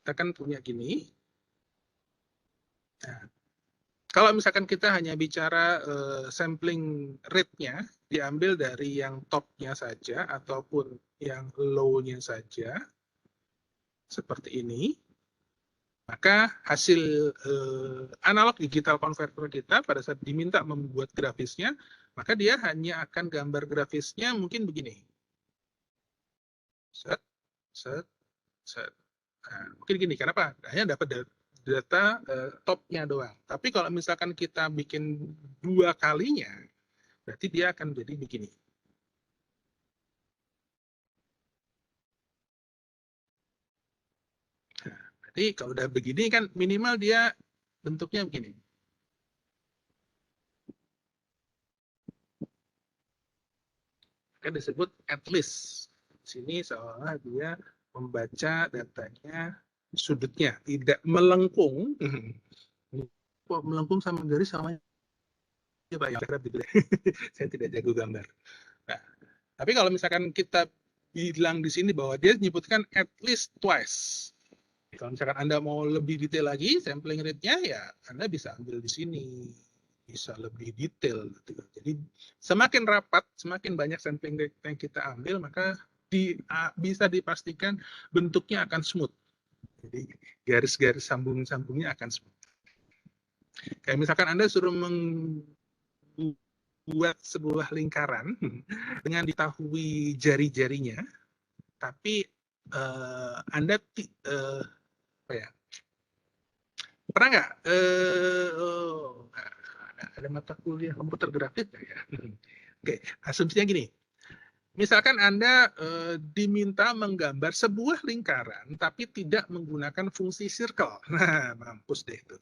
kita kan punya gini. Nah, kalau misalkan kita hanya bicara sampling rate-nya, diambil dari yang top-nya saja ataupun yang low-nya saja, seperti ini, maka hasil analog digital converter kita pada saat diminta membuat grafisnya, maka dia hanya akan gambar grafisnya mungkin begini. Set, set, set. Nah, mungkin gini, kenapa? Hanya dapat data topnya doang. Tapi kalau misalkan kita bikin 2 kalinya, berarti dia akan jadi begini. Nah, berarti kalau udah begini kan minimal dia bentuknya begini. Kan disebut at least. Di sini seolah dia membaca datanya sudutnya, tidak melengkung. Kok melengkung sama garis sama ya Pak, ya, saya tidak jago gambar. Nah, tapi kalau misalkan kita bilang di sini bahwa dia menyebutkan at least twice. Kalau misalkan Anda mau lebih detail lagi, sampling rate-nya ya Anda bisa ambil di sini. bisa lebih detail gitu. Jadi semakin rapat, semakin banyak sampling data yang kita ambil, maka bisa dipastikan bentuknya akan smooth. Jadi garis-garis sambung-sambungnya akan smooth. Kayak misalkan Anda suruh membuat sebuah lingkaran dengan diketahui jari-jarinya, tapi Anda apa ya? Pernah nggak ada mata kuliah komputer grafis ya? Oke, asumsinya gini. Misalkan Anda diminta menggambar sebuah lingkaran tapi tidak menggunakan fungsi circle. Nah, mampus deh itu.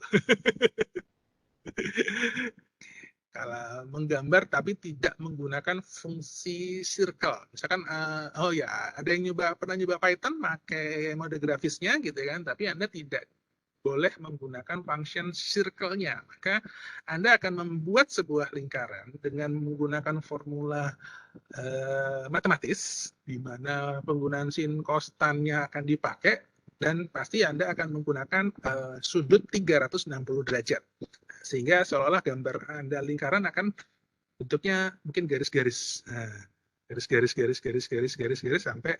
Kalau menggambar tapi tidak menggunakan fungsi circle. Misalkan, oh ya, ada yang pernah nyoba Python pakai mode grafisnya gitu kan, tapi Anda tidak boleh menggunakan function circle-nya. Maka Anda akan membuat sebuah lingkaran dengan menggunakan formula matematis, di mana penggunaan sin kostannya akan dipakai, dan pasti Anda akan menggunakan sudut 360 derajat. Sehingga seolah-olah gambar Anda lingkaran akan bentuknya mungkin garis-garis. Garis-garis sampai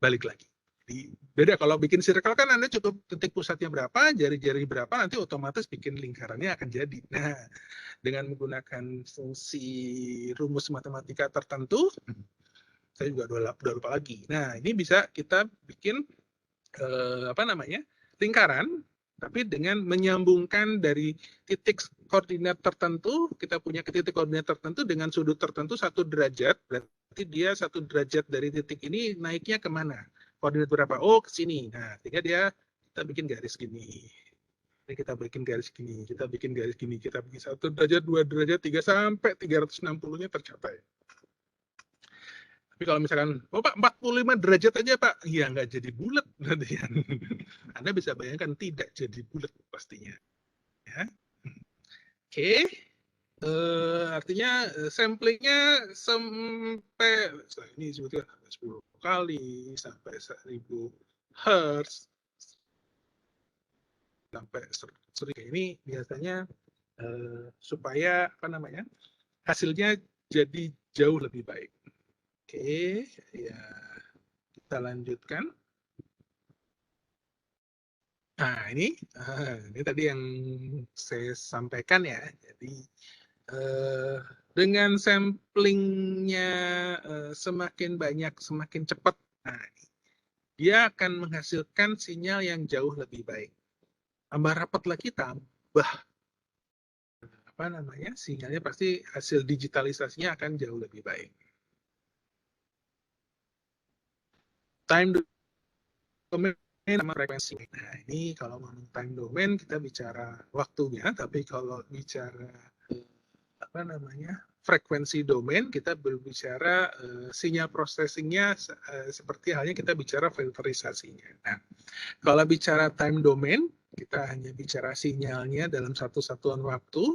balik lagi. Jadi beda kalau bikin circle kan Anda cukup titik pusatnya berapa, jari-jari berapa, nanti otomatis bikin lingkarannya akan jadi. Nah, dengan menggunakan fungsi rumus matematika tertentu, saya juga udah lupa lagi. Nah, ini bisa kita bikin lingkaran, tapi dengan menyambungkan dari titik koordinat tertentu, kita punya titik koordinat tertentu dengan sudut tertentu 1 derajat, berarti dia 1 derajat dari titik ini naiknya kemana? Koordinat berapa? Oh, ke sini. Nah, sehingga kita bikin garis gini. Kita bikin garis gini, kita bikin garis gini, kita bikin 1 derajat, 2 derajat, 3 sampai 360-nya tercapai. Tapi kalau misalkan, oh Pak, 45 derajat aja Pak, ya nggak jadi bulat. Anda bisa bayangkan tidak jadi bulat pastinya. Ya. Oke, artinya samplingnya sampai, ini sebetulnya 10 kali, sampai 1000 Hz, sampai sering ini biasanya supaya hasilnya jadi jauh lebih baik. Oke, ya kita lanjutkan. Nah, ini tadi yang saya sampaikan ya. Jadi dengan samplingnya semakin banyak, semakin cepat, nah, dia akan menghasilkan sinyal yang jauh lebih baik. Tambah rapat lagi, tambah sinyalnya pasti hasil digitalisasinya akan jauh lebih baik. Time domain sama frekuensi. Nah, ini kalau ngomong time domain kita bicara waktunya, tapi kalau bicara frekuensi domain kita berbicara sinyal processingnya seperti halnya kita bicara filterisasinya. Nah, kalau bicara time domain kita hanya bicara sinyalnya dalam satu satuan waktu.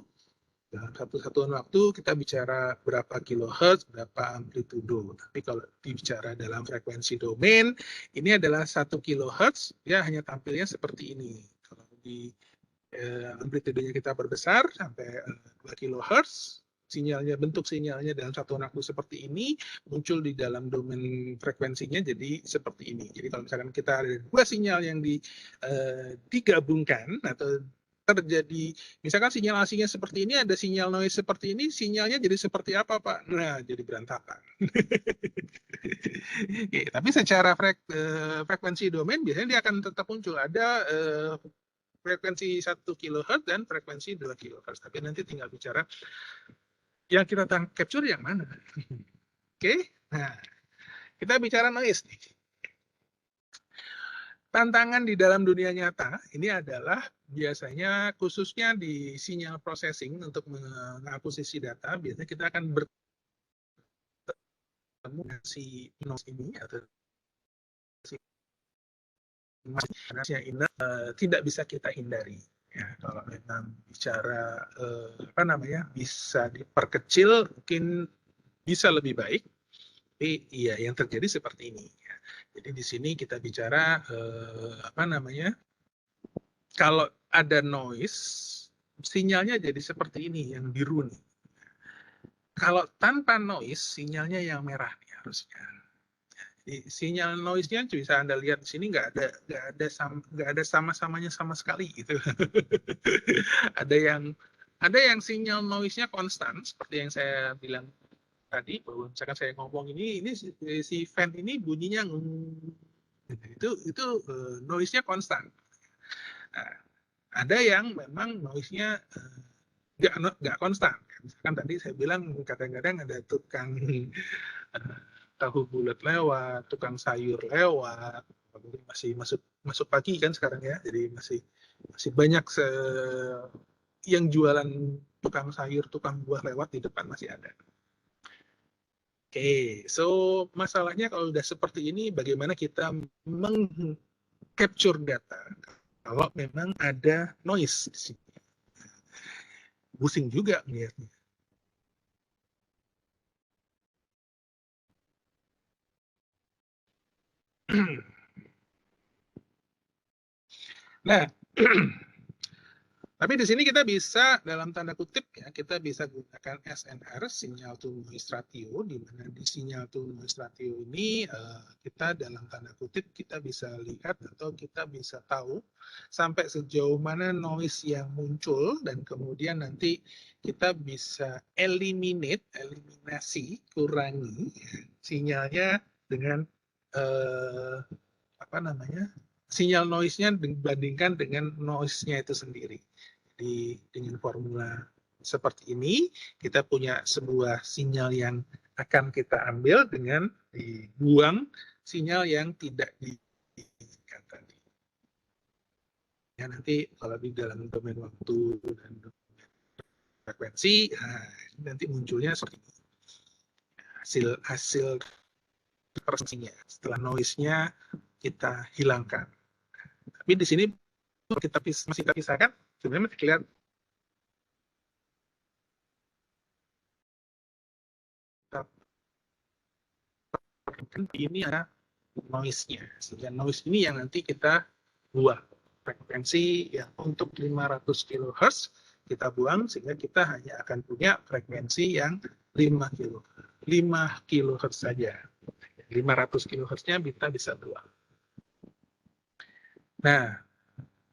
Dalam satu satuan waktu kita bicara berapa kilohertz, berapa amplitudo. Tapi kalau dibicara dalam frekuensi domain, ini adalah 1 kilohertz, dia hanya tampilnya seperti ini. Kalau di amplitudenya kita berbesar sampai 2 kilohertz, bentuk sinyalnya dalam satuan waktu seperti ini, muncul di dalam domain frekuensinya jadi seperti ini. Jadi kalau misalkan kita ada 2 sinyal yang digabungkan atau terjadi, misalkan sinyal aslinya seperti ini, ada sinyal noise seperti ini, sinyalnya jadi seperti apa, Pak? Nah, jadi berantakan. Oke, tapi secara frekuensi domain, biasanya dia akan tetap muncul. Ada frekuensi 1 kHz dan frekuensi 2 kHz. Tapi nanti tinggal bicara, yang kita capture yang mana. Oke, nah, kita bicara noise nih. Tantangan di dalam dunia nyata ini adalah biasanya khususnya di sinyal processing untuk mengakusisi data, biasanya kita akan bertemu si noise ini atau si tidak bisa kita hindari. Ya, kalau memang bicara bisa diperkecil mungkin bisa lebih baik, tapi iya yang terjadi seperti ini. Jadi di sini kita bicara kalau ada noise, sinyalnya jadi seperti ini, yang biru nih. Kalau tanpa noise, sinyalnya yang merah nih harusnya. Jadi, sinyal noise-nya bisa Anda lihat di sini nggak ada sama-samanya sama sekali gitu. ada yang sinyal noise-nya konstan seperti yang saya bilang tadi, bahwa misalkan saya ngomong ini si fan ini bunyinya itu noise-nya konstan. Nah, ada yang memang noise-nya nggak konstan. Misalkan tadi saya bilang kadang-kadang ada tukang tahu bulat lewat, tukang sayur lewat, masih masuk pagi kan sekarang ya, jadi masih banyak yang jualan tukang sayur, tukang buah lewat di depan masih ada. Oke, so masalahnya kalau udah seperti ini, bagaimana kita meng-capture data kalau memang ada noise di sini. Pusing juga melihatnya. Nah, tapi di sini kita bisa dalam tanda kutip ya, kita bisa gunakan SNR, sinyal to noise ratio, di mana di sinyal to noise ratio ini kita dalam tanda kutip kita bisa lihat atau kita bisa tahu sampai sejauh mana noise yang muncul, dan kemudian nanti kita bisa eliminasi, kurangi sinyalnya dengan apa namanya, sinyal noise-nya dibandingkan dengan noise-nya itu sendiri. Jadi dengan formula seperti ini, kita punya sebuah sinyal yang akan kita ambil dengan dibuang sinyal yang tidak diinginkan tadi. Ya, nanti kalau di dalam domain waktu dan domain frekuensi, nanti munculnya seperti ini. Hasil representasinya setelah noise-nya kita hilangkan. Tapi di sini kita masih kita pisahkan, sebenarnya masih kelihatan ini ada noise-nya. Sehingga noise ini yang nanti kita buang. Frekuensi yang untuk 500 kHz kita buang, sehingga kita hanya akan punya frekuensi yang 5 kHz saja. 500 kHz-nya kita bisa buang. Nah,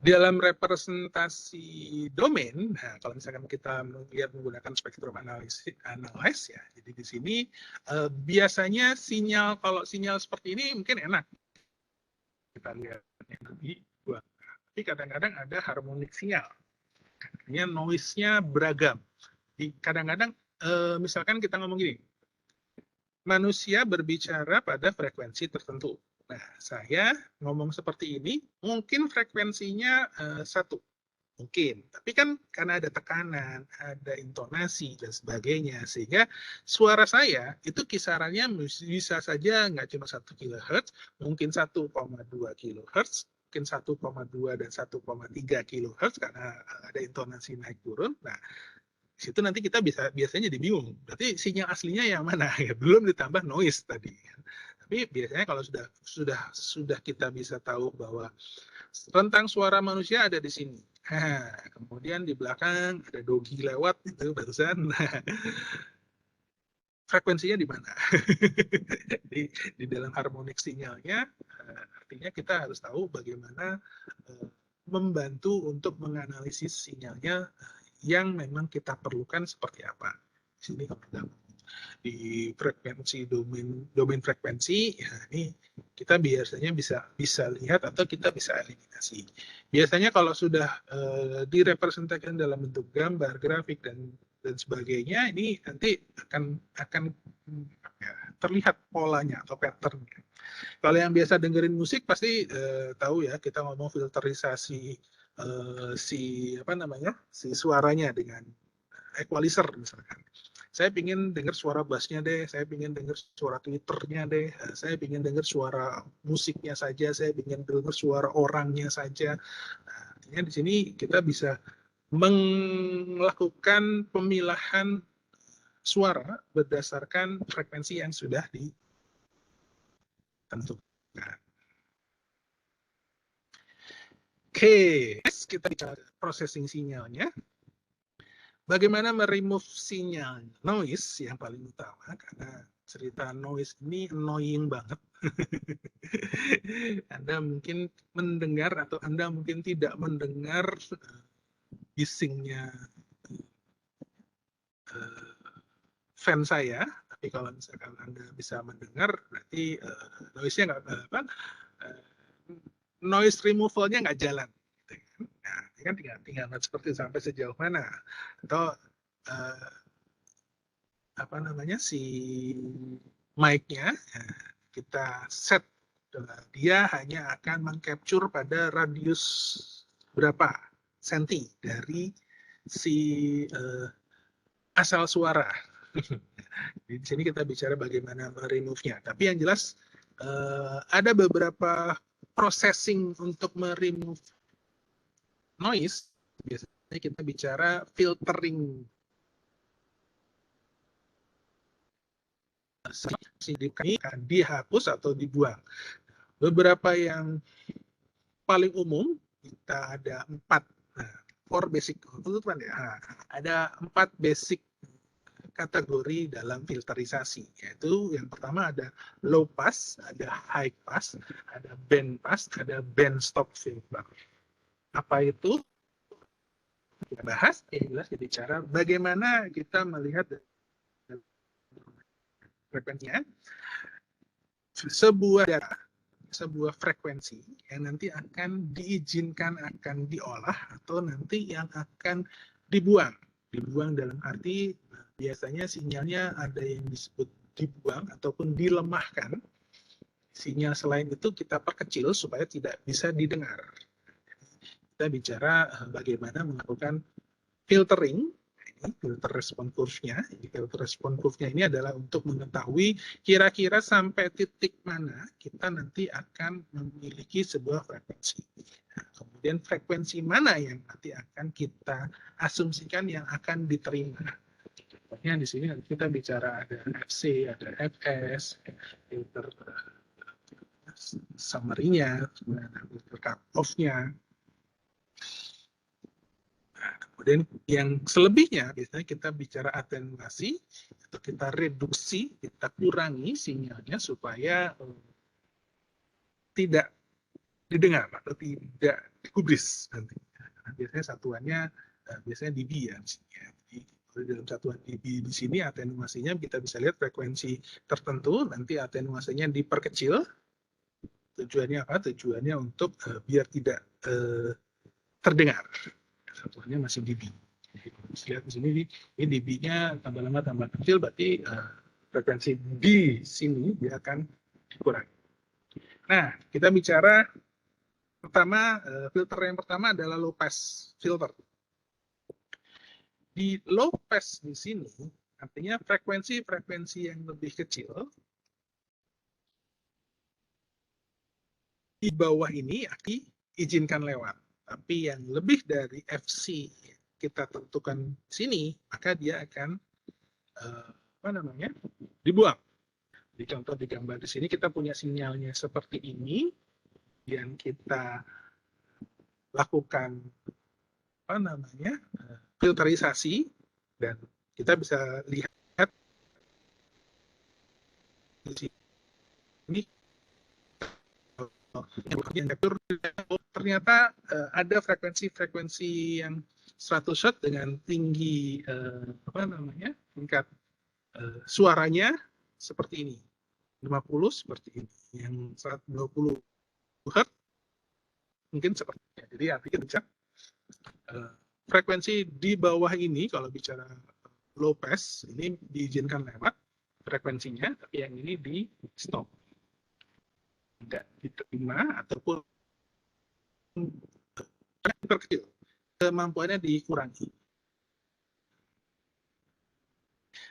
dalam representasi domain, nah kalau misalkan kita melihat menggunakan spektrum analysis ya, jadi di sini biasanya sinyal, kalau sinyal seperti ini mungkin enak kita lihat di buang. Tapi kadang-kadang ada harmonik sinyal, artinya noise-nya beragam. Kadang-kadang misalkan kita ngomong gini, manusia berbicara pada frekuensi tertentu. Nah, saya ngomong seperti ini, mungkin frekuensinya satu. Mungkin, tapi kan karena ada tekanan, ada intonasi, dan sebagainya, sehingga suara saya itu kisarannya bisa saja nggak cuma 1 kHz, mungkin 1,2 kHz, mungkin 1,2 dan 1,3 kHz karena ada intonasi naik turun. Nah, situ nanti kita biasanya jadi bingung. Berarti sinyal aslinya yang mana? Ya, belum ditambah noise tadi. Tapi biasanya kalau sudah kita bisa tahu bahwa rentang suara manusia ada di sini. Kemudian di belakang ada dogi lewat itu barusan. Frekuensinya di mana? di dalam harmonik sinyalnya, artinya kita harus tahu bagaimana membantu untuk menganalisis sinyalnya yang memang kita perlukan seperti apa. Di sini kalau kita di frekuensi domain frekuensi, ya ini kita biasanya bisa lihat atau kita bisa eliminasi. Biasanya kalau sudah direpresentasikan dalam bentuk gambar, grafik dan sebagainya, ini nanti akan ya, terlihat polanya atau patternnya. Kalau yang biasa dengerin musik pasti tahu ya, kita ngomong filterisasi si suaranya dengan equalizer misalkan. Saya ingin dengar suara bassnya deh, saya ingin dengar suara twitternya deh, saya ingin dengar suara musiknya saja, saya ingin dengar suara orangnya saja. Nah, artinya di sini kita bisa melakukan pemilahan suara berdasarkan frekuensi yang sudah ditentukan. Oke, kita bicara processing sinyalnya. bagaimana meremove sinyal noise yang paling utama, karena cerita noise ini annoying banget. Anda mungkin mendengar atau Anda mungkin tidak mendengar bisingnya fan saya, tapi kalau misalkan Anda bisa mendengar, berarti noise-nya nggak noise removal-nya nggak jalan. Nah, ini kan tinggal seperti sampai sejauh mana, atau apa namanya si mic-nya kita set, dia hanya akan mengcapture pada radius berapa senti dari si asal suara. Di sini kita bicara bagaimana meremove-nya. Tapi yang jelas ada beberapa processing untuk meremove noise. Biasanya kita bicara filtering. Ini akan dihapus atau dibuang. Beberapa yang paling umum kita ada 4. Nah, 4 basic. Nah, ada 4 basic kategori dalam filterisasi, yaitu yang pertama ada low pass, ada high pass, ada band pass, ada band stop filter. Apa itu? Kita bahas, jelas kita bicara bagaimana kita melihat frekuensinya, sebuah frekuensi yang nanti akan diizinkan akan diolah atau nanti yang akan dibuang. Dibuang dalam arti biasanya sinyalnya ada yang disebut dibuang ataupun dilemahkan. Sinyal selain itu kita perkecil supaya tidak bisa didengar. Kita bicara bagaimana melakukan filtering. Ini filter respon curve-nya. Filter respon curve-nya ini adalah untuk mengetahui kira-kira sampai titik mana kita nanti akan memiliki sebuah frekuensi. Nah, kemudian frekuensi mana yang nanti akan kita asumsikan yang akan diterima. Contohnya di sini kita bicara ada FC, ada FS, filter summary-nya, filter cut-off-nya. Kemudian yang selebihnya biasanya kita bicara atenuasi atau kita reduksi, kita kurangi sinyalnya supaya tidak didengar atau tidak digubris nanti. Nah, biasanya satuannya biasanya dB ya. Jadi dalam satuan dB di sini atenuasinya kita bisa lihat frekuensi tertentu, nanti atenuasinya diperkecil. Tujuannya apa? Tujuannya untuk biar tidak terdengar. Satuannya masih dB. Jadi, lihat di sini ini dB-nya tambah lama tambah kecil, berarti frekuensi di sini dia akan dikurangi. Nah, kita bicara pertama, filter yang pertama adalah low pass filter. Di low pass di sini artinya frekuensi yang lebih kecil di bawah ini diizinkan lewat. Tapi yang lebih dari FC kita tentukan sini, maka dia akan dibuang. Di contoh di gambar di sini kita punya sinyalnya seperti ini, yang kita lakukan filterisasi, dan kita bisa lihat di sini ternyata ada frekuensi yang 100 Hz dengan tinggi tingkat suaranya seperti ini, 50 seperti ini, yang 120 Hz mungkin seperti ini. Jadi artinya bisa frekuensi di bawah ini kalau bicara low pass ini diizinkan lewat frekuensinya, tapi yang ini di stop, tidak diterima ataupun terkecil, kemampuannya dikurangi.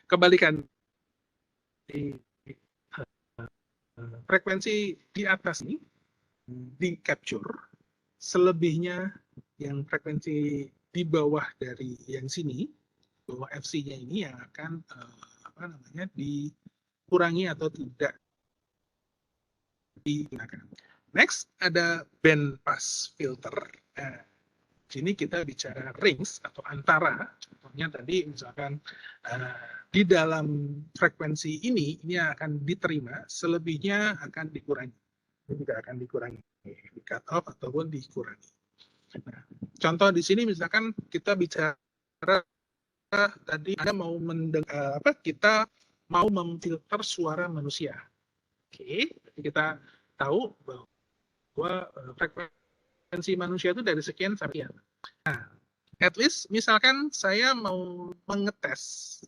Kebalikan, frekuensi di atas ini di capture, selebihnya yang frekuensi di bawah dari yang sini, bawah FC-nya ini yang akan dikurangi atau tidak digunakan. Next ada band pass filter. Nah, Sini kita bicara range atau antara. Contohnya tadi misalkan di dalam frekuensi ini akan diterima, selebihnya akan dikurangi. Ini juga akan dikurangi, di cut off ataupun dikurangi. Nah, contoh di sini misalkan kita bicara tadi Anda mau mendengar kita mau memfilter suara manusia. Oke, kita tahu bahwa frekuensi manusia itu dari sekian sampai sekian. Nah, at least misalkan saya mau mengetes,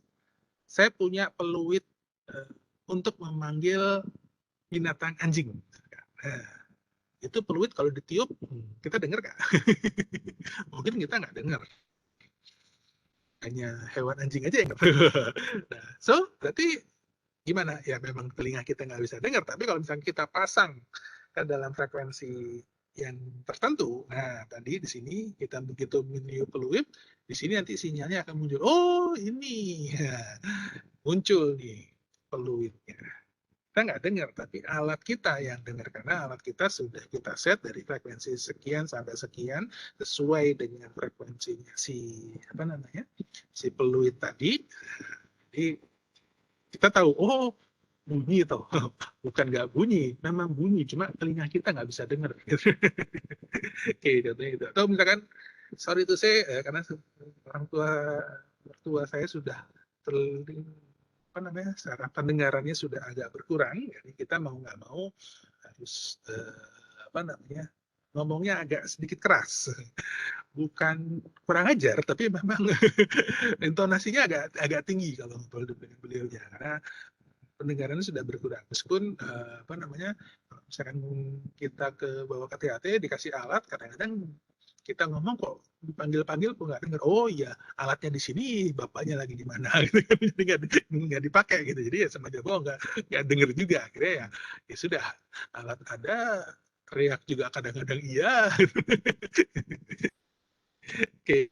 saya punya peluit untuk memanggil binatang anjing. Nah, itu peluit kalau ditiup, kita dengar nggak? Mungkin kita nggak dengar. Hanya hewan anjing aja yang nah, so, berarti gimana? Ya memang telinga kita nggak bisa dengar, tapi kalau misalnya kita pasang ke dalam frekuensi yang tertentu, nah tadi di sini kita begitu meniup peluit, di sini nanti sinyalnya akan muncul. Oh ini, muncul nih peluitnya. Kita nggak dengar, tapi alat kita yang dengar karena alat kita sudah kita set dari frekuensi sekian sampai sekian sesuai dengan frekuensinya si peluit tadi. Jadi kita tahu, oh bunyi toh, bukan nggak bunyi, memang bunyi, cuma telinga kita nggak bisa dengar. Oke, contohnya itu. Atau misalkan, sorry itu saya karena orang tua saya sudah secara pendengarannya sudah agak berkurang, jadi kita mau nggak mau harus ngomongnya agak sedikit keras, bukan kurang ajar, tapi memang intonasinya agak tinggi kalau ngobrol dengan beliaunya, karena pendengarannya sudah berkurang. Meskipun misalkan kita bawa ke THT dikasih alat, kadang-kadang kita ngomong kok dipanggil-panggil kok nggak dengar. Oh iya, alatnya di sini, bapaknya lagi di mana, jadi nggak dipakai gitu. Jadi ya sama aja bohong, nggak dengar juga. Akhirnya ya sudah, alat ada, teriak juga kadang-kadang iya. Oke.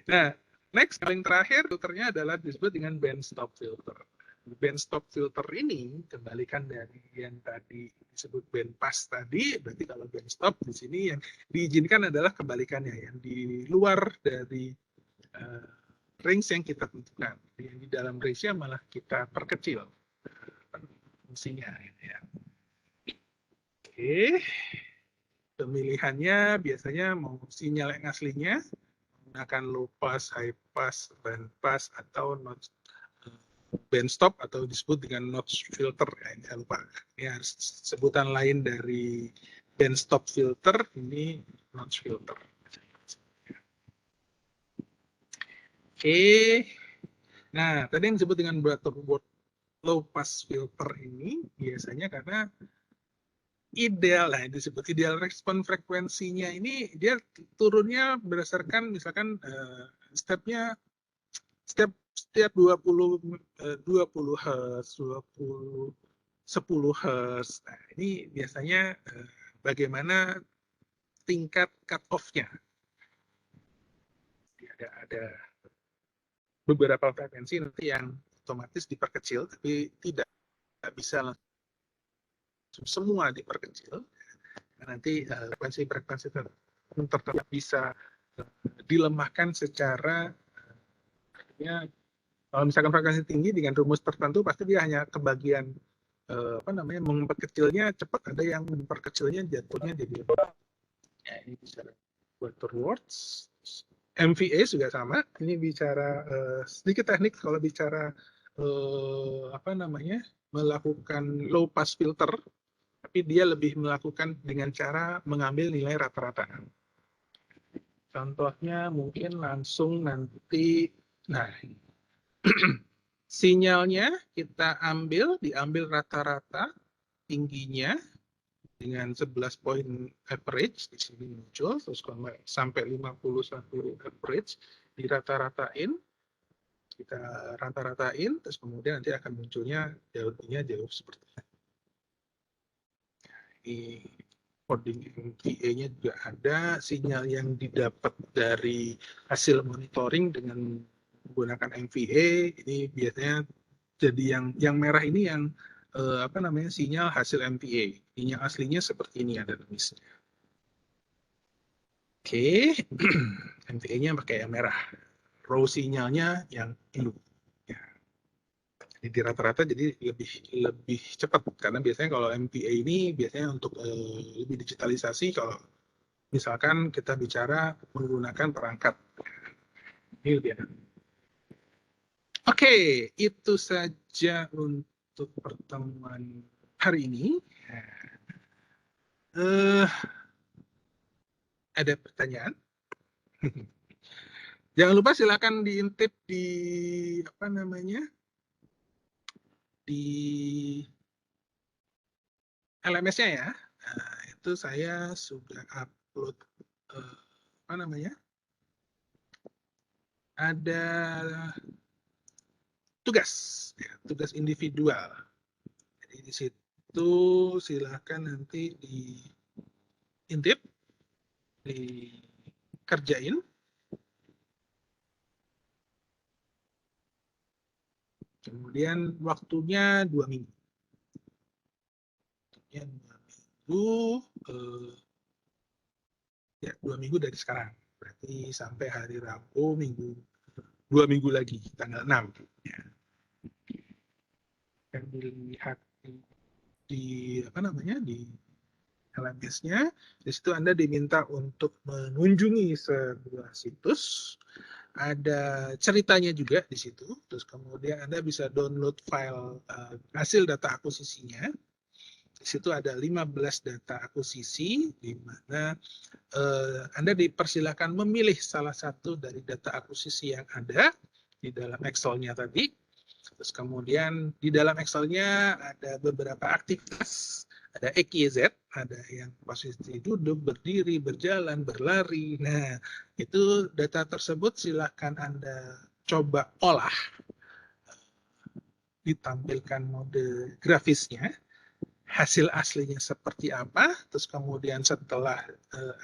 Nah, next paling terakhir filternya adalah disebut dengan band stop filter. Band stop filter ini kembalikan dari yang tadi disebut band pass tadi, berarti kalau band stop di sini yang diizinkan adalah kebalikannya, yang di luar dari range yang kita tentukan. Yang di dalam range-nya malah kita perkecil fungsinya. Ya. Oke. Pemilihannya biasanya mau sinyal yang aslinya menggunakan low pass, high pass, band pass, atau band stop atau disebut dengan notch filter. Ya, ini saya lupa. Ini harus sebutan lain dari band stop filter, ini notch filter. Oke. Nah, tadi yang disebut dengan Butterworth low pass filter ini biasanya karena ideal, nah disebut ideal respon frekuensinya ini dia turunnya berdasarkan misalkan stepnya setiap 20 Hz, 10 Hz. Nah, ini biasanya bagaimana tingkat cut off-nya. Ada beberapa frekuensi nanti yang otomatis diperkecil, tapi tidak bisa langsung semua diperkecil. Nanti frekuensi tertentu bisa dilemahkan secara kalau misalkan frekuensi tinggi dengan rumus tertentu pasti dia hanya kebagian memperkecilnya cepat, ada yang memperkecilnya jatuhnya jadi ya, ini bicara Butterworth. MVA juga sama, ini bicara sedikit teknik kalau bicara melakukan low pass filter, tapi dia lebih melakukan dengan cara mengambil nilai rata-rata. Contohnya mungkin langsung nanti, nah sinyalnya kita diambil rata-rata tingginya dengan 11 poin average, di sini muncul, terus sampai 51 average, dirata-ratain, kita rata-ratain, terus kemudian nanti akan munculnya jauh seperti ini. Ini coding MVA-nya juga ada, sinyal yang didapat dari hasil monitoring dengan menggunakan MVA, ini biasanya jadi yang merah ini yang sinyal hasil MVA. Sinyal aslinya seperti ini ada tulisnya. Oke, MTA-nya pakai yang merah, row sinyalnya yang biru. Ya. Jadi rata-rata jadi lebih cepat karena biasanya kalau MTA ini biasanya untuk lebih digitalisasi kalau misalkan kita bicara menggunakan perangkat. Ini lebih enak. Oke, itu saja untuk pertemuan hari ini. Ada pertanyaan? Jangan lupa silakan diintip di apa namanya di LMS-nya ya. Nah, itu saya sudah upload apa namanya? Ada tugas, ya, tugas individual. Jadi di situ silakan nanti diintip, dikerjain. Kemudian waktunya 2 minggu. Waktunya 2 minggu, ya 2 minggu dari sekarang. Berarti sampai hari Rabu minggu 2 minggu lagi, tanggal 6. Ya. Akan dilihat di apa namanya di LMS-nya. Di situ Anda diminta untuk mengunjungi sebuah situs. Ada ceritanya juga di situ. Terus kemudian Anda bisa download file hasil data akuisisinya. Di situ ada 15 data akuisisi di mana Anda dipersilakan memilih salah satu dari data akuisisi yang ada di dalam Excel-nya tadi. Terus kemudian di dalam Excel-nya ada beberapa aktivitas, ada XYZ, ada yang posisi duduk, berdiri, berjalan, berlari. Nah, itu data tersebut silakan Anda coba olah, ditampilkan mode grafisnya, hasil aslinya seperti apa, terus kemudian setelah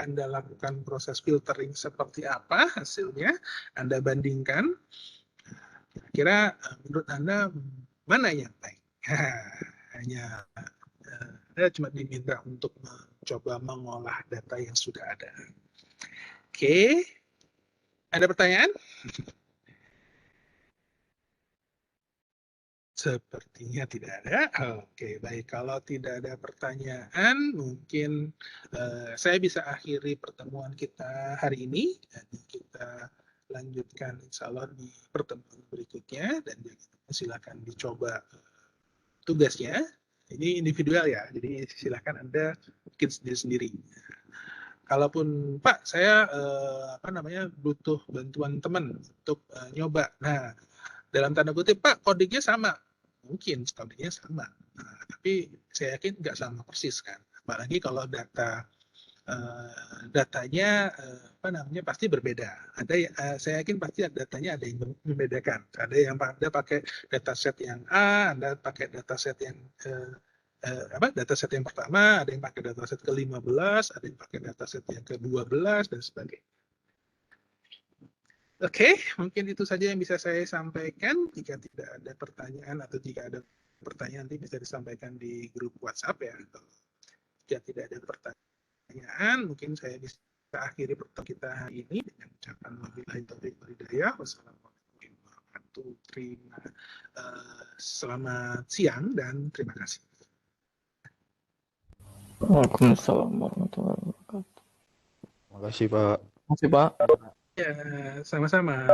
Anda lakukan proses filtering seperti apa hasilnya, Anda bandingkan, kira-kira menurut Anda mana yang baik? Hanya Anda cuma diminta untuk mencoba mengolah data yang sudah ada. Oke, ada pertanyaan? Sepertinya tidak ada. Oke, baik. Kalau tidak ada pertanyaan, mungkin saya bisa akhiri pertemuan kita hari ini. Dan kita lanjutkan insya Allah di pertemuan berikutnya. Dan silakan dicoba tugasnya. Ini individual ya, jadi silakan Anda bikin sendiri-sendiri. Kalaupun Pak, saya apa namanya butuh bantuan teman untuk nyoba. Nah, dalam tanda kutip Pak, kodingnya sama. Mungkin kodingnya sama, tapi saya yakin nggak sama persis kan. Apalagi kalau datanya apa namanya pasti berbeda. Saya yakin pasti datanya ada yang membedakan. Ada yang Anda pakai dataset yang A, Anda pakai dataset yang dataset yang pertama, ada yang pakai dataset ke-15, ada yang pakai dataset yang ke-12 dan sebagainya. Oke, mungkin itu saja yang bisa saya sampaikan. Jika tidak ada pertanyaan atau jika ada pertanyaan nanti bisa disampaikan di grup WhatsApp ya. Jika tidak ada pertanyaan, mungkin saya bisa akhiri pertemuan kita hari ini dengan ucapan wabillahi taufiq wal hidayah. Wassalamualaikum warahmatullahi wabarakatuh. Selamat siang dan terima kasih. Waalaikumsalam warahmatullahi wabarakatuh. Terima kasih, Pak. Terima kasih, Pak. Ya, sama-sama.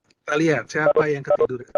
Kita lihat siapa yang ketiduran.